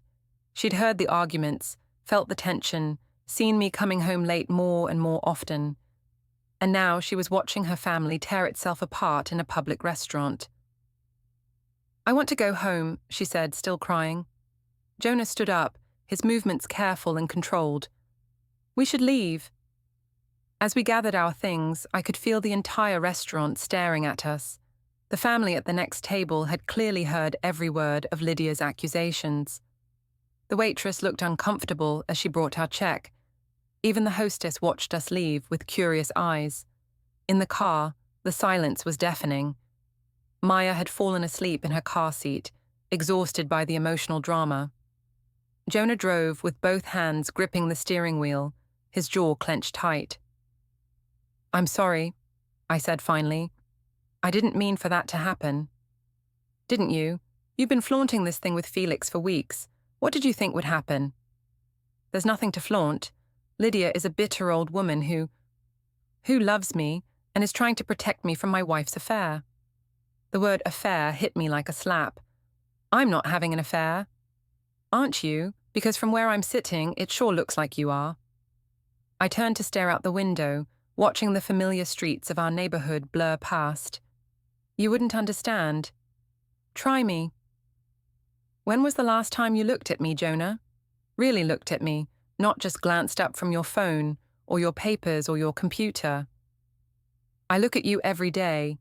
She'd heard the arguments, felt the tension, seen me coming home late more and more often. And now she was watching her family tear itself apart in a public restaurant. "I want to go home," she said, still crying. Jonah stood up, his movements careful and controlled. "We should leave." As we gathered our things, I could feel the entire restaurant staring at us. The family at the next table had clearly heard every word of Lydia's accusations. The waitress looked uncomfortable as she brought our check. Even the hostess watched us leave with curious eyes. In the car, the silence was deafening. Maya had fallen asleep in her car seat, exhausted by the emotional drama. Jonah drove with both hands gripping the steering wheel, his jaw clenched tight. "I'm sorry," I said finally. "I didn't mean for that to happen." "Didn't you? You've been flaunting this thing with Felix for weeks. What did you think would happen?" "There's nothing to flaunt. Lydia is a bitter old woman who loves me and is trying to protect me from my wife's affair." The word affair hit me like a slap. "I'm not having an affair." "Aren't you? Because from where I'm sitting, it sure looks like you are." I turned to stare out the window, watching the familiar streets of our neighborhood blur past. "You wouldn't understand. Try me." "When was the last time you looked at me, Jonah? Really looked at me, not just glanced up from your phone, or your papers, or your computer?" "I look at you every day."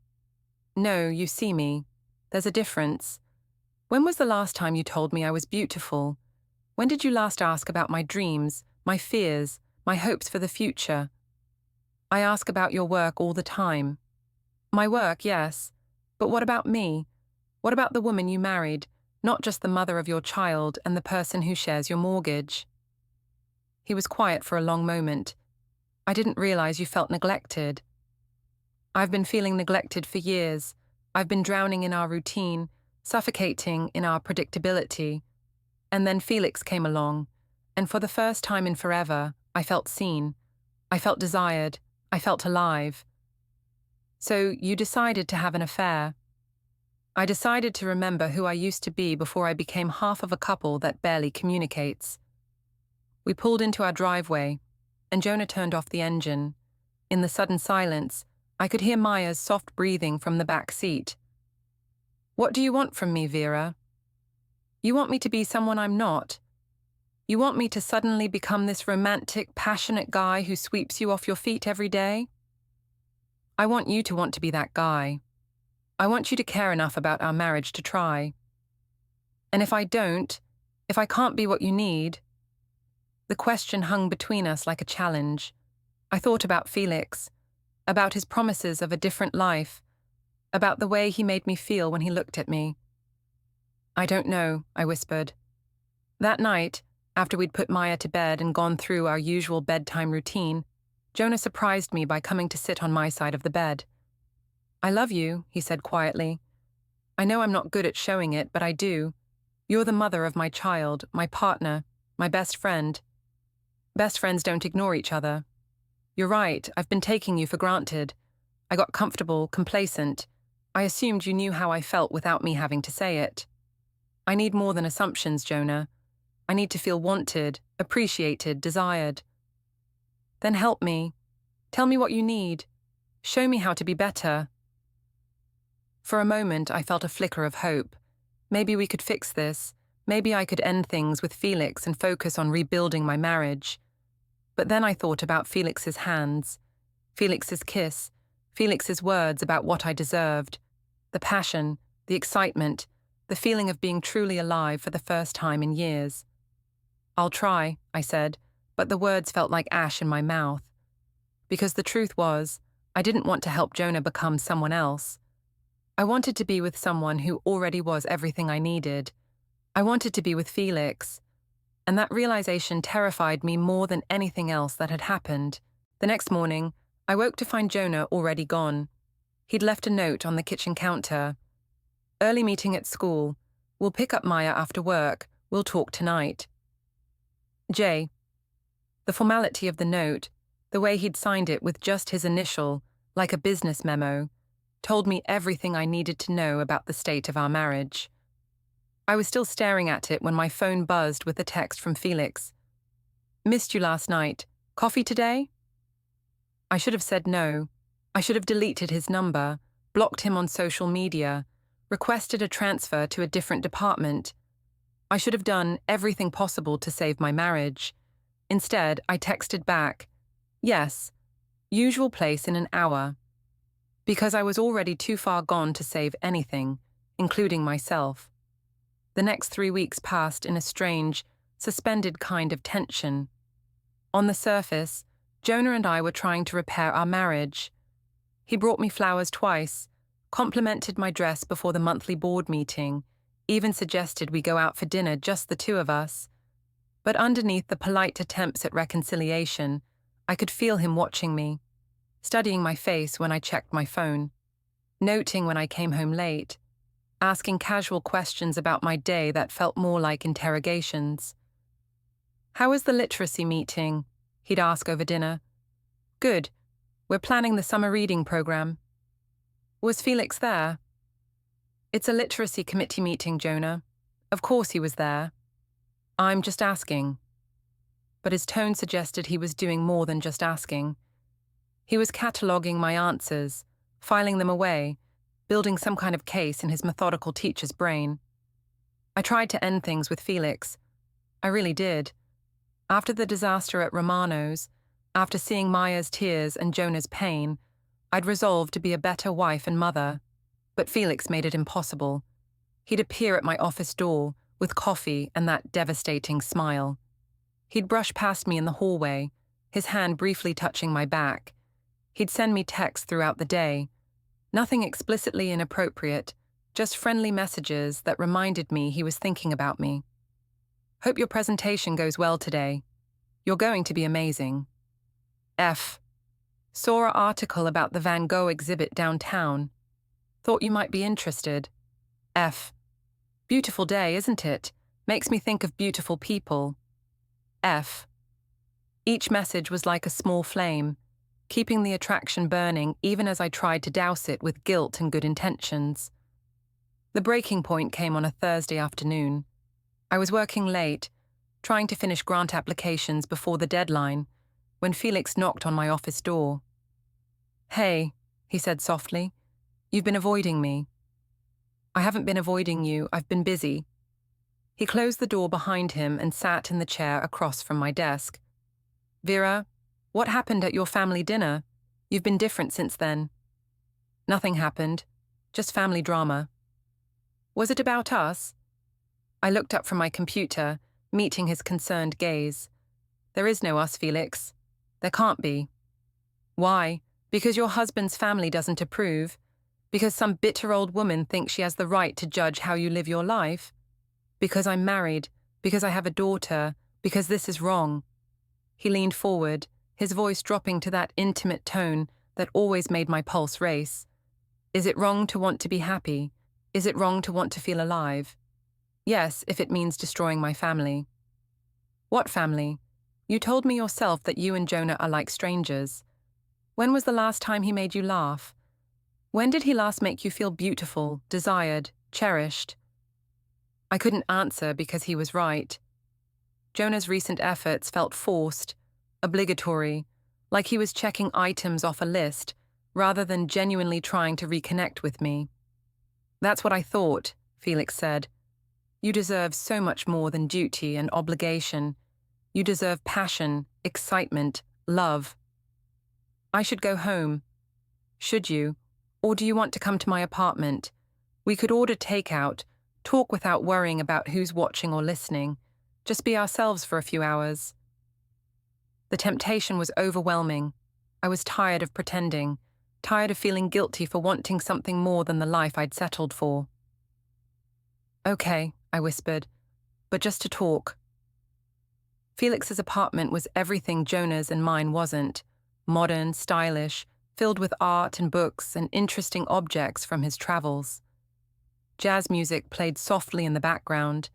"No, you see me. There's a difference. When was the last time you told me I was beautiful? When did you last ask about my dreams, my fears, my hopes for the future? I ask about your work all the time." "My work, yes. But what about me? What about the woman you married, not just the mother of your child and the person who shares your mortgage?" He was quiet for a long moment. "I didn't realize you felt neglected." "I've been feeling neglected for years. I've been drowning in our routine, suffocating in our predictability. And then Felix came along, and for the first time in forever, I felt seen. I felt desired. I felt alive." "So you decided to have an affair." "I decided to remember who I used to be before I became half of a couple that barely communicates." We pulled into our driveway, and Jonah turned off the engine. In the sudden silence, I could hear Maya's soft breathing from the back seat. "What do you want from me, Vera? You want me to be someone I'm not? You want me to suddenly become this romantic, passionate guy who sweeps you off your feet every day?" "I want you to want to be that guy. I want you to care enough about our marriage to try. And if I don't, if I can't be what you need—" The question hung between us like a challenge. I thought about Felix, about his promises of a different life, about the way he made me feel when he looked at me. "I don't know," I whispered. That night, after we'd put Maya to bed and gone through our usual bedtime routine, Jonah surprised me by coming to sit on my side of the bed. "I love you," he said quietly. "I know I'm not good at showing it, but I do. You're the mother of my child, my partner, my best friend. Best friends don't ignore each other. You're right, I've been taking you for granted. I got comfortable, complacent. I assumed you knew how I felt without me having to say it. I need more than assumptions, Jonah. I need to feel wanted, appreciated, desired. Then help me. Tell me what you need. Show me how to be better." For a moment, I felt a flicker of hope. Maybe we could fix this. Maybe I could end things with Felix and focus on rebuilding my marriage. But then I thought about Felix's hands, Felix's kiss, Felix's words about what I deserved, the passion, the excitement, the feeling of being truly alive for the first time in years. "I'll try," I said, but the words felt like ash in my mouth. Because the truth was, I didn't want to help Jonah become someone else. I wanted to be with someone who already was everything I needed. I wanted to be with Felix. And that realization terrified me more than anything else that had happened. The next morning, I woke to find Jonah already gone. He'd left a note on the kitchen counter. "Early meeting at school. We'll pick up Maya after work. We'll talk tonight. J." The formality of the note, the way he'd signed it with just his initial, like a business memo, told me everything I needed to know about the state of our marriage. I was still staring at it when my phone buzzed with a text from Felix. "Missed you last night. Coffee today?" I should have said no. I should have deleted his number, blocked him on social media, requested a transfer to a different department. I should have done everything possible to save my marriage. Instead, I texted back, "Yes, usual place in an hour," because I was already too far gone to save anything, including myself. The next 3 weeks passed in a strange, suspended kind of tension. On the surface, Jonah and I were trying to repair our marriage. He brought me flowers twice, complimented my dress before the monthly board meeting, even suggested we go out for dinner, just the two of us. But underneath the polite attempts at reconciliation, I could feel him watching me, studying my face when I checked my phone, noting when I came home late, asking casual questions about my day that felt more like interrogations. "How was the literacy meeting?" he'd ask over dinner. "Good. We're planning the summer reading program." "Was Felix there?" "It's a literacy committee meeting, Jonah. Of course he was there." "I'm just asking." But his tone suggested he was doing more than just asking. He was cataloguing my answers, filing them away, building some kind of case in his methodical teacher's brain. I tried to end things with Felix. I really did. After the disaster at Romano's, after seeing Maya's tears and Jonah's pain, I'd resolved to be a better wife and mother. But Felix made it impossible. He'd appear at my office door with coffee and that devastating smile. He'd brush past me in the hallway, his hand briefly touching my back. He'd send me texts throughout the day. Nothing explicitly inappropriate, just friendly messages that reminded me he was thinking about me. "Hope your presentation goes well today. You're going to be amazing." F. Saw an article about the Van Gogh exhibit downtown. Thought you might be interested. F. Beautiful day, isn't it? Makes me think of beautiful people. F. Each message was like a small flame, keeping the attraction burning even as I tried to douse it with guilt and good intentions. The breaking point came on a Thursday afternoon. I was working late, trying to finish grant applications before the deadline, when Felix knocked on my office door. "Hey," he said softly, "you've been avoiding me." "I haven't been avoiding you, I've been busy." He closed the door behind him and sat in the chair across from my desk. "Vera, what happened at your family dinner? You've been different since then." "Nothing happened, just family drama." "Was it about us?" I looked up from my computer, meeting his concerned gaze. "There is no us, Felix. There can't be." "Why? Because your husband's family doesn't approve? Because some bitter old woman thinks she has the right to judge how you live your life? Because I'm married, because I have a daughter, because this is wrong." He leaned forward, his voice dropping to that intimate tone that always made my pulse race. "Is it wrong to want to be happy? Is it wrong to want to feel alive?" "Yes, if it means destroying my family." "What family? You told me yourself that you and Jonah are like strangers. When was the last time he made you laugh? When did he last make you feel beautiful, desired, cherished?" I couldn't answer because he was right. Jonah's recent efforts felt forced, obligatory, like he was checking items off a list rather than genuinely trying to reconnect with me. "That's what I thought," Felix said. "You deserve so much more than duty and obligation. You deserve passion, excitement, love." "I should go home." "Should you? Or do you want to come to my apartment? We could order takeout, talk without worrying about who's watching or listening. Just be ourselves for a few hours." The temptation was overwhelming. I was tired of pretending, tired of feeling guilty for wanting something more than the life I'd settled for. "Okay," I whispered, "but just to talk." Felix's apartment was everything Jonah's and mine wasn't. Modern, stylish, filled with art and books and interesting objects from his travels. Jazz music played softly in the background,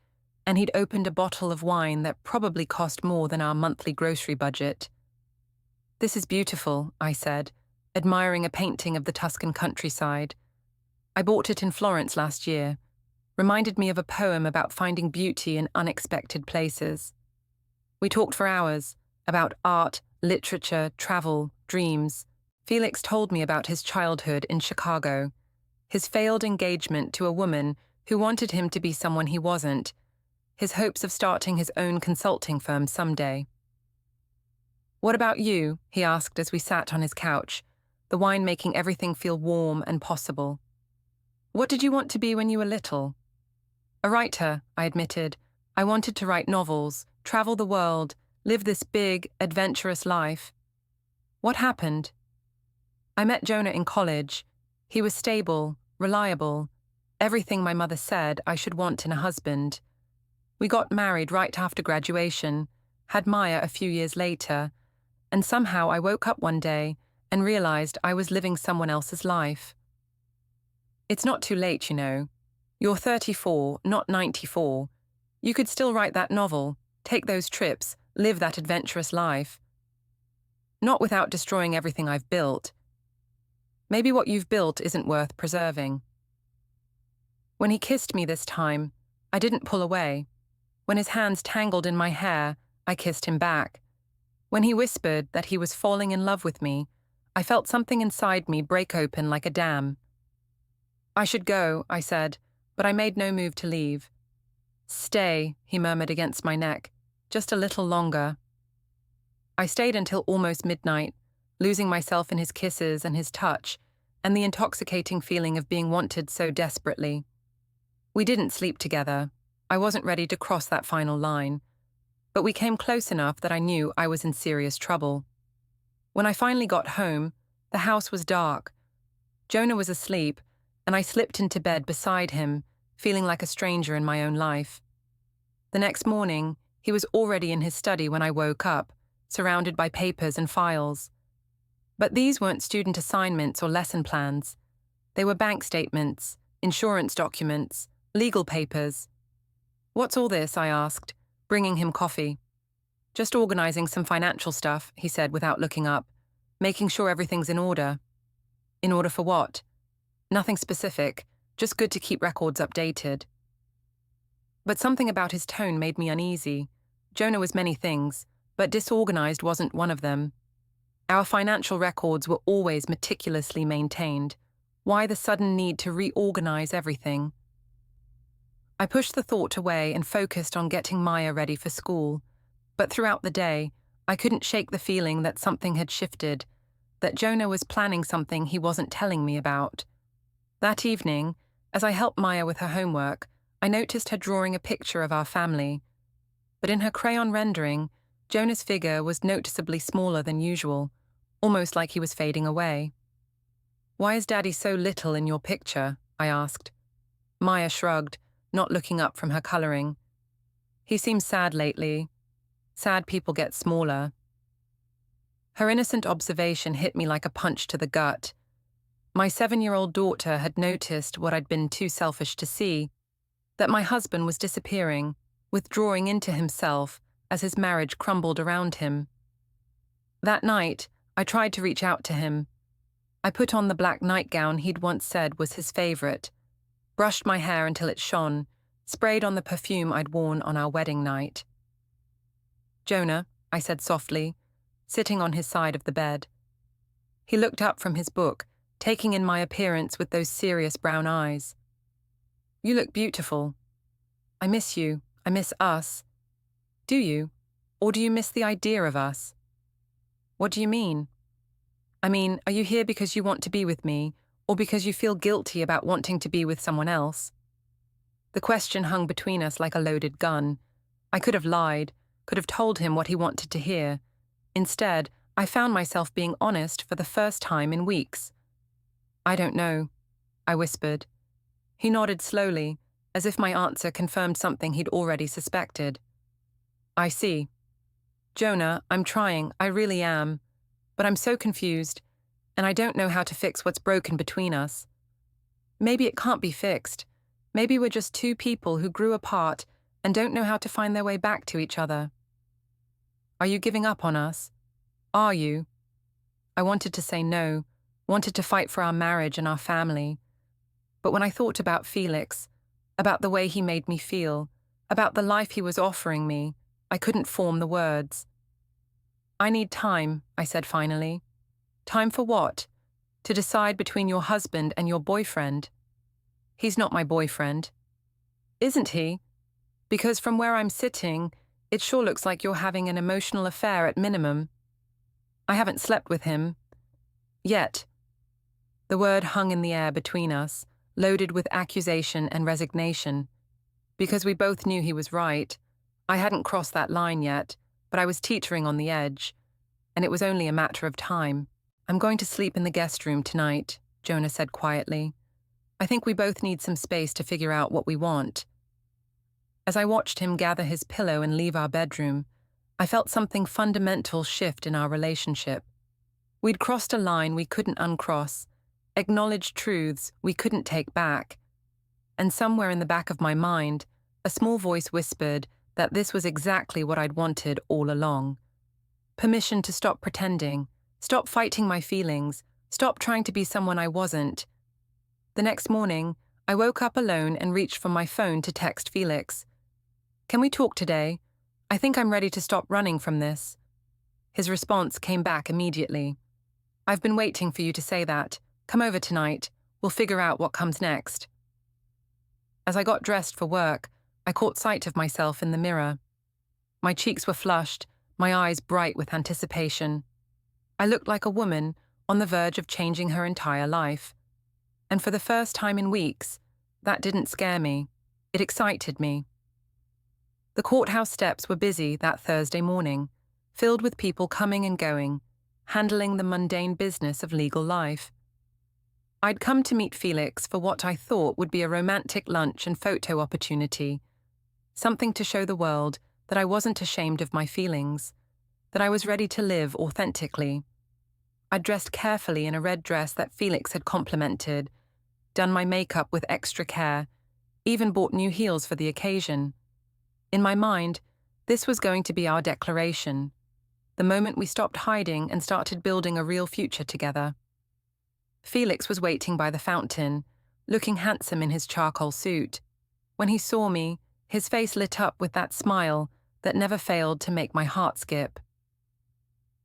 and he'd opened a bottle of wine that probably cost more than our monthly grocery budget. "This is beautiful," I said, admiring a painting of the Tuscan countryside. "I bought it in Florence last year. reminded me of a poem about finding beauty in unexpected places. We talked for hours about art, literature, travel, dreams. Felix told me about his childhood in Chicago, his failed engagement to a woman who wanted him to be someone he wasn't, his hopes of starting his own consulting firm someday. "What about you?" he asked as we sat on his couch, the wine making everything feel warm and possible. "What did you want to be when you were little?" "A writer," I admitted. "I wanted to write novels, travel the world, live this big, adventurous life." "What happened?" "I met Jonah in college. He was stable, reliable, everything my mother said I should want in a husband. We got married right after graduation, had Maya a few years later, and somehow I woke up one day and realized I was living someone else's life." "It's not too late, you know. You're 34, not 94. You could still write that novel, take those trips, live that adventurous life. Not without destroying everything I've built. Maybe what you've built isn't worth preserving." When he kissed me this time, I didn't pull away. When his hands tangled in my hair, I kissed him back. When he whispered that he was falling in love with me, I felt something inside me break open like a dam. "I should go," I said, but I made no move to leave. "Stay," he murmured against my neck, "just a little longer." I stayed until almost midnight, losing myself in his kisses and his touch, and the intoxicating feeling of being wanted so desperately. We didn't sleep together. I wasn't ready to cross that final line, but we came close enough that I knew I was in serious trouble. When I finally got home, the house was dark. Jonah was asleep, and I slipped into bed beside him, feeling like a stranger in my own life. The next morning, he was already in his study when I woke up, surrounded by papers and files. But these weren't student assignments or lesson plans. They were bank statements, insurance documents, legal papers. "What's all this?" I asked, bringing him coffee. "Just organizing some financial stuff," he said without looking up, "making sure everything's in order." "In order for what?" "Nothing specific, just good to keep records updated." But something about his tone made me uneasy. Jonah was many things, but disorganized wasn't one of them. Our financial records were always meticulously maintained. Why the sudden need to reorganize everything? I pushed the thought away and focused on getting Maya ready for school. But throughout the day, I couldn't shake the feeling that something had shifted, that Jonah was planning something he wasn't telling me about. That evening, as I helped Maya with her homework, I noticed her drawing a picture of our family. But in her crayon rendering, Jonah's figure was noticeably smaller than usual, almost like he was fading away. "Why is Daddy so little in your picture?" I asked. Maya shrugged, not looking up from her coloring. "He seems sad lately. Sad people get smaller." Her innocent observation hit me like a punch to the gut. My 7-year-old daughter had noticed what I'd been too selfish to see, that my husband was disappearing, withdrawing into himself as his marriage crumbled around him. That night, I tried to reach out to him. I put on the black nightgown he'd once said was his favorite, brushed my hair until it shone, sprayed on the perfume I'd worn on our wedding night. "Jonah," I said softly, sitting on his side of the bed. He looked up from his book, taking in my appearance with those serious brown eyes. "You look beautiful. I miss you. I miss us. Do you? Or do you miss the idea of us?" "What do you mean?" "I mean, are you here because you want to be with me, or because you feel guilty about wanting to be with someone else?" The question hung between us like a loaded gun. I could have lied, could have told him what he wanted to hear. Instead, I found myself being honest for the first time in weeks. "I don't know," I whispered. He nodded slowly, as if my answer confirmed something he'd already suspected. "I see. Jonah, I'm trying, I really am. But I'm so confused, and I don't know how to fix what's broken between us. Maybe it can't be fixed. Maybe we're just two people who grew apart and don't know how to find their way back to each other." "Are you giving up on us? Are you?" I wanted to say no, wanted to fight for our marriage and our family. But when I thought about Felix, about the way he made me feel, about the life he was offering me. I couldn't form the words. "I need time," I said finally. "Time for what? To decide between your husband and your boyfriend." "He's not my boyfriend." "Isn't he? Because from where I'm sitting, it sure looks like you're having an emotional affair at minimum." "I haven't slept with him. Yet." The word hung in the air between us, loaded with accusation and resignation. Because we both knew he was right. I hadn't crossed that line yet, but I was teetering on the edge, and it was only a matter of time. "I'm going to sleep in the guest room tonight," Jonah said quietly. "I think we both need some space to figure out what we want." As I watched him gather his pillow and leave our bedroom, I felt something fundamental shift in our relationship. We'd crossed a line we couldn't uncross, acknowledged truths we couldn't take back, and somewhere in the back of my mind, a small voice whispered that this was exactly what I'd wanted all along. Permission to stop pretending, stop fighting my feelings, stop trying to be someone I wasn't. The next morning, I woke up alone and reached for my phone to text Felix. "Can we talk today? I think I'm ready to stop running from this." His response came back immediately. "I've been waiting for you to say that. Come over tonight. We'll figure out what comes next." As I got dressed for work, I caught sight of myself in the mirror. My cheeks were flushed, my eyes bright with anticipation. I looked like a woman on the verge of changing her entire life. And for the first time in weeks, that didn't scare me. It excited me. The courthouse steps were busy that Thursday morning, filled with people coming and going, handling the mundane business of legal life. I'd come to meet Felix for what I thought would be a romantic lunch and photo opportunity, something to show the world that I wasn't ashamed of my feelings, that I was ready to live authentically. I'd dressed carefully in a red dress that Felix had complimented, done my makeup with extra care, even bought new heels for the occasion. In my mind, this was going to be our declaration, the moment we stopped hiding and started building a real future together. Felix was waiting by the fountain, looking handsome in his charcoal suit. When he saw me, his face lit up with that smile that never failed to make my heart skip.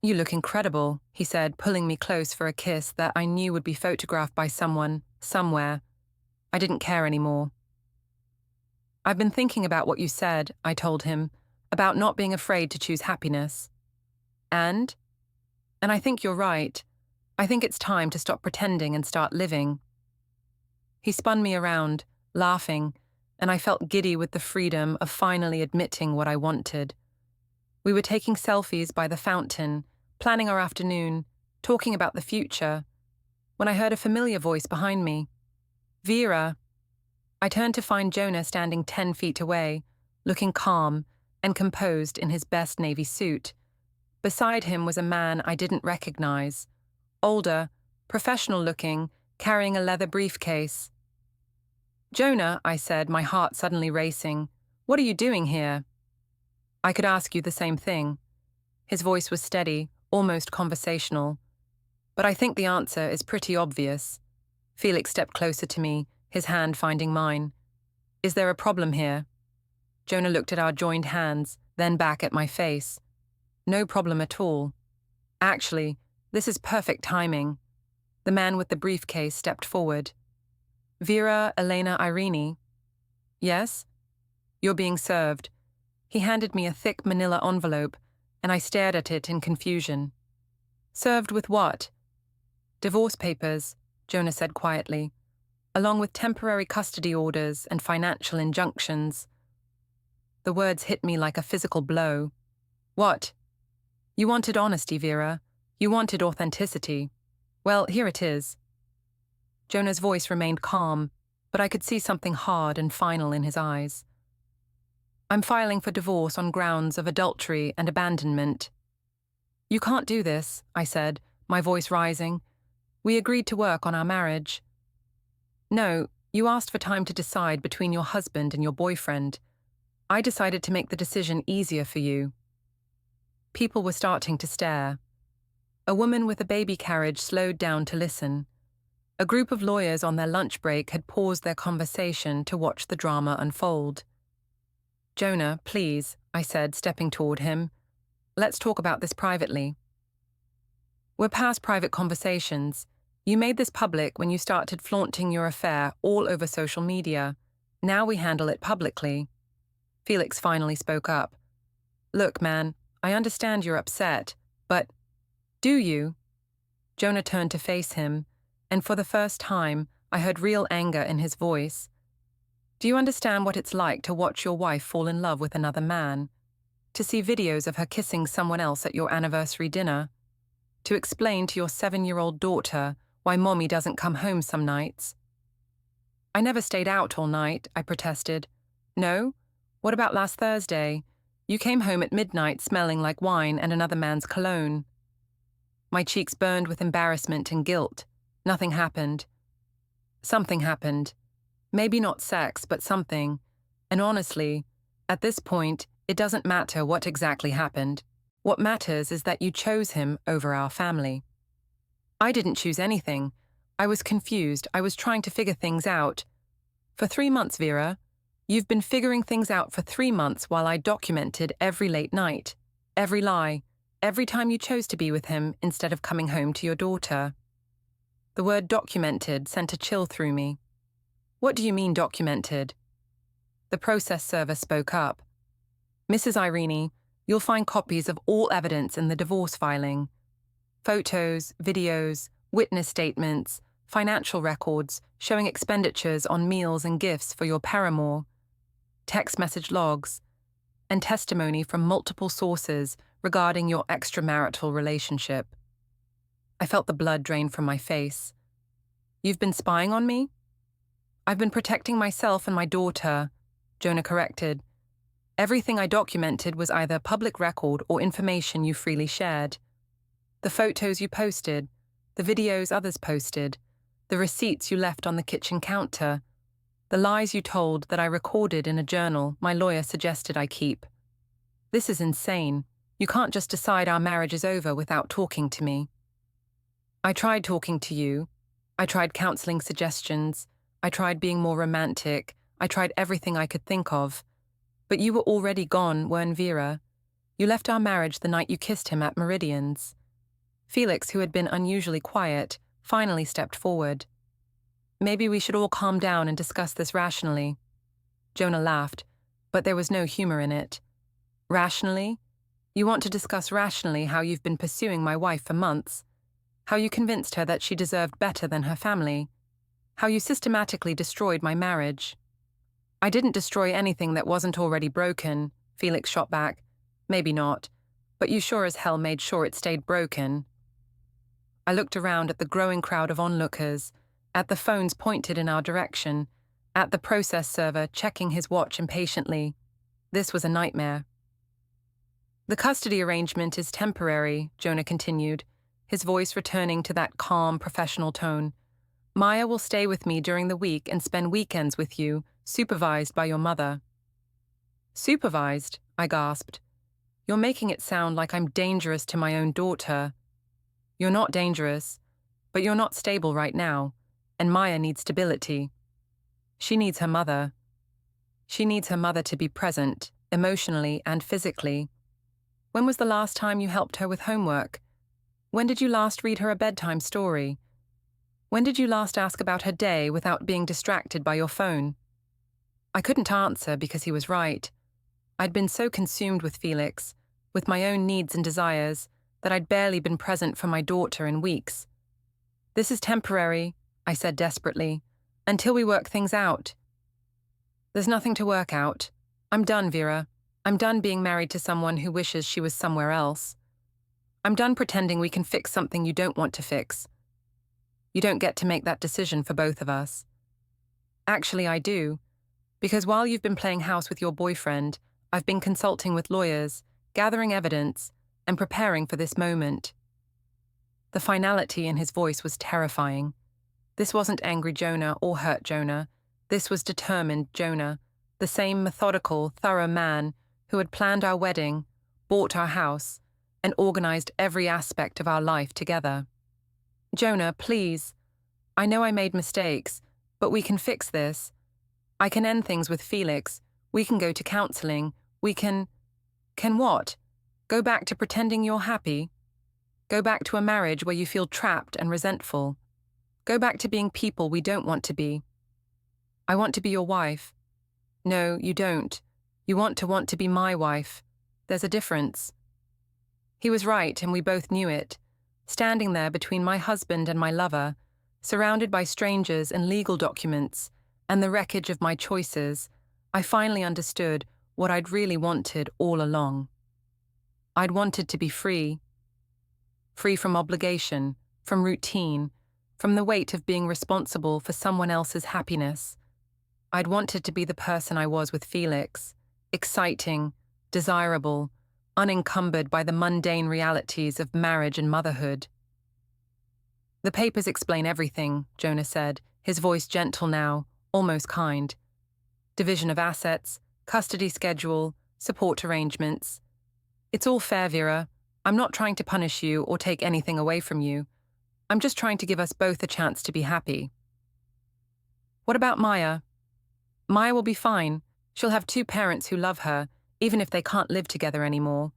"You look incredible," he said, pulling me close for a kiss that I knew would be photographed by someone, somewhere. I didn't care anymore. "I've been thinking about what you said," I told him, "about not being afraid to choose happiness. And I think you're right. I think it's time to stop pretending and start living." He spun me around, laughing, and I felt giddy with the freedom of finally admitting what I wanted. We were taking selfies by the fountain, planning our afternoon, talking about the future, when I heard a familiar voice behind me. "Vera." I turned to find Jonah standing 10 feet away, looking calm and composed in his best navy suit. Beside him was a man I didn't recognize, older, professional-looking, carrying a leather briefcase. "Jonah," I said, my heart suddenly racing, "what are you doing here?" "I could ask you the same thing." His voice was steady, almost conversational. "But I think the answer is pretty obvious." Felix stepped closer to me, his hand finding mine. "Is there a problem here?" Jonah looked at our joined hands, then back at my face. "No problem at all. Actually, this is perfect timing." The man with the briefcase stepped forward. "Vera Elena Irene?" "Yes?" "You're being served." He handed me a thick manila envelope, and I stared at it in confusion. "Served with what?" "Divorce papers," Jonah said quietly, "along with temporary custody orders and financial injunctions." The words hit me like a physical blow. "What?" "You wanted honesty, Vera. You wanted authenticity. Well, here it is." Jonah's voice remained calm, but I could see something hard and final in his eyes. "I'm filing for divorce on grounds of adultery and abandonment." "You can't do this," I said, my voice rising. "We agreed to work on our marriage." "No, you asked for time to decide between your husband and your boyfriend. I decided to make the decision easier for you." People were starting to stare. A woman with a baby carriage slowed down to listen. A group of lawyers on their lunch break had paused their conversation to watch the drama unfold. "Jonah, please," I said, stepping toward him. "Let's talk about this privately." "We're past private conversations. You made this public when you started flaunting your affair all over social media. Now we handle it publicly." Felix finally spoke up. "Look, man, I understand you're upset, but do you?" Jonah turned to face him, and for the first time, I heard real anger in his voice. "Do you understand what it's like to watch your wife fall in love with another man? To see videos of her kissing someone else at your anniversary dinner? To explain to your 7-year-old daughter why mommy doesn't come home some nights?" "I never stayed out all night," I protested. "No? What about last Thursday? You came home at midnight smelling like wine and another man's cologne." My cheeks burned with embarrassment and guilt. Nothing happened. Something happened. Maybe not sex, but something. And honestly, at this point, it doesn't matter what exactly happened. What matters is that you chose him over our family. I didn't choose anything. I was confused. I was trying to figure things out. For 3 months, Vera. You've been figuring things out for 3 months while I documented every late night, every lie, every time you chose to be with him instead of coming home to your daughter. The word documented sent a chill through me. "What do you mean documented?" The process server spoke up. "Mrs. Irene, you'll find copies of all evidence in the divorce filing. Photos, videos, witness statements, financial records showing expenditures on meals and gifts for your paramour, text message logs, and testimony from multiple sources regarding your extramarital relationship." I felt the blood drain from my face. "You've been spying on me?" "I've been protecting myself and my daughter," Jonah corrected. "Everything I documented was either public record or information you freely shared. The photos you posted, the videos others posted, the receipts you left on the kitchen counter, the lies you told that I recorded in a journal my lawyer suggested I keep. This is insane. You can't just decide our marriage is over without talking to me." "I tried talking to you. I tried counseling suggestions. I tried being more romantic. I tried everything I could think of. But you were already gone, weren't Vera? You left our marriage the night you kissed him at Meridian's." Felix, who had been unusually quiet, finally stepped forward. "Maybe we should all calm down and discuss this rationally." Jonah laughed, but there was no humor in it. "Rationally? You want to discuss rationally how you've been pursuing my wife for months? How you convinced her that she deserved better than her family? How you systematically destroyed my marriage?" "I didn't destroy anything that wasn't already broken," Felix shot back. "Maybe not, but you sure as hell made sure it stayed broken." I looked around at the growing crowd of onlookers, at the phones pointed in our direction, at the process server checking his watch impatiently. This was a nightmare. "The custody arrangement is temporary," Jonah continued, his voice returning to that calm, professional tone. "Maya will stay with me during the week and spend weekends with you, supervised by your mother." "Supervised?" I gasped. "You're making it sound like I'm dangerous to my own daughter." "You're not dangerous, but you're not stable right now, and Maya needs stability. She needs her mother. She needs her mother to be present, emotionally and physically. When was the last time you helped her with homework? When did you last read her a bedtime story? When did you last ask about her day without being distracted by your phone?" I couldn't answer because he was right. I'd been so consumed with Felix, with my own needs and desires, that I'd barely been present for my daughter in weeks. "This is temporary," I said desperately, "until we work things out." "There's nothing to work out. I'm done, Vera. I'm done being married to someone who wishes she was somewhere else. I'm done pretending we can fix something you don't want to fix. You don't get to make that decision for both of us." "Actually, I do. Because while you've been playing house with your boyfriend, I've been consulting with lawyers, gathering evidence, and preparing for this moment." The finality in his voice was terrifying. This wasn't angry Jonah or hurt Jonah. This was determined Jonah, the same methodical, thorough man who had planned our wedding, bought our house, and organized every aspect of our life together. "Jonah, please. I know I made mistakes, but we can fix this. I can end things with Felix. We can go to counseling. We can... Can what? Go back to pretending you're happy? Go back to a marriage where you feel trapped and resentful? Go back to being people we don't want to be? I want to be your wife. No, you don't. You want to be my wife. There's a difference. He was right, and we both knew it. Standing there between my husband and my lover, surrounded by strangers and legal documents, and the wreckage of my choices, I finally understood what I'd really wanted all along. I'd wanted to be free. Free from obligation, from routine, from the weight of being responsible for someone else's happiness. I'd wanted to be the person I was with Felix, exciting, desirable, unencumbered by the mundane realities of marriage and motherhood. The papers explain everything, Jonah said, his voice gentle now, almost kind. Division of assets, custody schedule, support arrangements. It's all fair, Vera. I'm not trying to punish you or take anything away from you. I'm just trying to give us both a chance to be happy. What about Maya? Maya will be fine. She'll have 2 parents who love her, even if they can't live together anymore.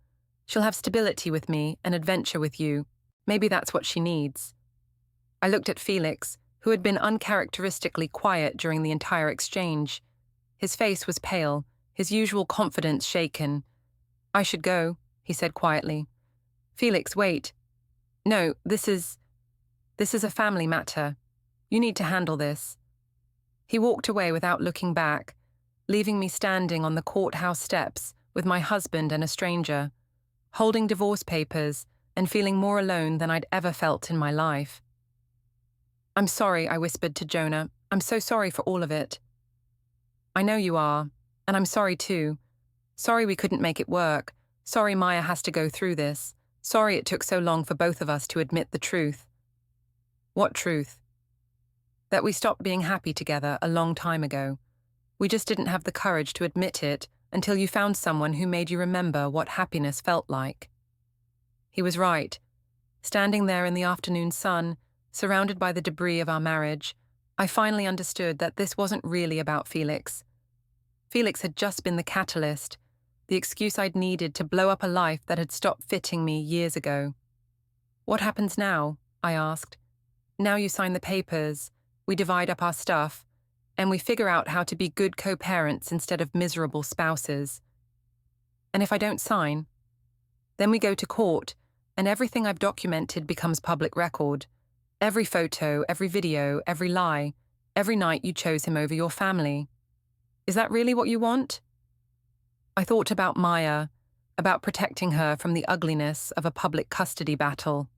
She'll have stability with me and adventure with you. Maybe that's what she needs. I looked at Felix, who had been uncharacteristically quiet during the entire exchange. His face was pale, his usual confidence shaken. I should go, he said quietly. Felix, wait. No, this is a family matter. You need to handle this. He walked away without looking back, leaving me standing on the courthouse steps with my husband and a stranger, holding divorce papers and feeling more alone than I'd ever felt in my life. I'm sorry, I whispered to Jonah. I'm so sorry for all of it. I know you are, and I'm sorry too. Sorry we couldn't make it work. Sorry Maya has to go through this. Sorry it took so long for both of us to admit the truth. What truth? That we stopped being happy together a long time ago. We just didn't have the courage to admit it until you found someone who made you remember what happiness felt like. He was right. Standing there in the afternoon sun, surrounded by the debris of our marriage, I finally understood that this wasn't really about Felix. Felix had just been the catalyst, the excuse I'd needed to blow up a life that had stopped fitting me years ago. What happens now? I asked. Now you sign the papers, we divide up our stuff, and we figure out how to be good co-parents instead of miserable spouses. And if I don't sign? Then we go to court, and everything I've documented becomes public record. Every photo, every video, every lie, every night you chose him over your family. Is that really what you want? I thought about Maya, about protecting her from the ugliness of a public custody battle.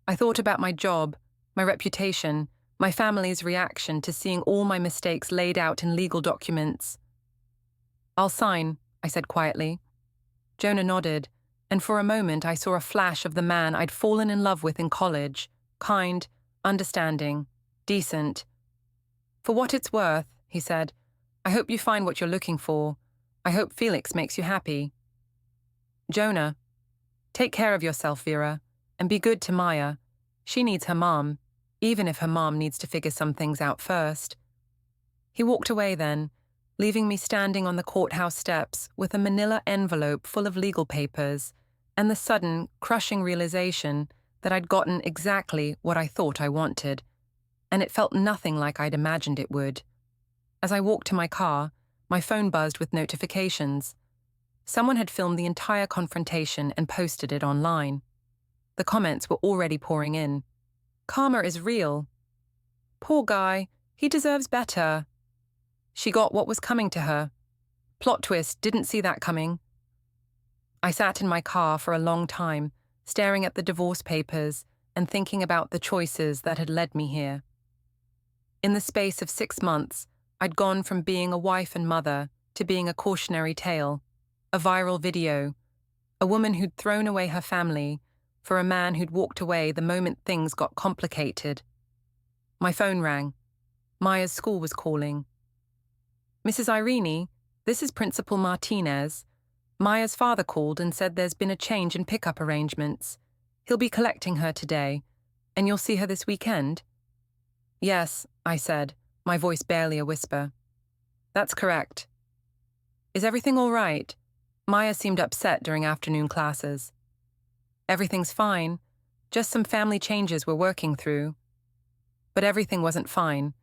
I thought about my job, my reputation, my family's reaction to seeing all my mistakes laid out in legal documents. I'll sign, I said quietly. Jonah nodded, and for a moment I saw a flash of the man I'd fallen in love with in college, kind, understanding, decent. For what it's worth, he said, I hope you find what you're looking for. I hope Felix makes you happy. Jonah, take care of yourself, Vera, and be good to Maya. She needs her mom, even if her mom needs to figure some things out first. He walked away then, leaving me standing on the courthouse steps with a manila envelope full of legal papers and the sudden, crushing realization that I'd gotten exactly what I thought I wanted, and it felt nothing like I'd imagined it would. As I walked to my car, my phone buzzed with notifications. Someone had filmed the entire confrontation and posted it online. The comments were already pouring in. Karma is real. Poor guy, he deserves better. She got what was coming to her. Plot twist, didn't see that coming. I sat in my car for a long time, staring at the divorce papers and thinking about the choices that had led me here. In the space of 6 months, I'd gone from being a wife and mother to being a cautionary tale, a viral video, a woman who'd thrown away her family for a man who'd walked away the moment things got complicated. My phone rang. Maya's school was calling. Mrs. Irene, this is Principal Martinez. Maya's father called and said there's been a change in pickup arrangements. He'll be collecting her today, and you'll see her this weekend. Yes, I said, my voice barely a whisper. That's correct. Is everything all right? Maya seemed upset during afternoon classes. Everything's fine, just some family changes we're working through. But everything wasn't fine.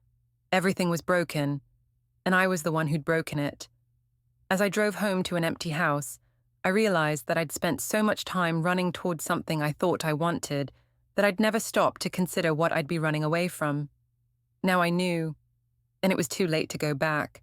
Everything was broken, and I was the one who'd broken it. As I drove home to an empty house, I realized that I'd spent so much time running towards something I thought I wanted that I'd never stopped to consider what I'd be running away from. Now I knew, and it was too late to go back.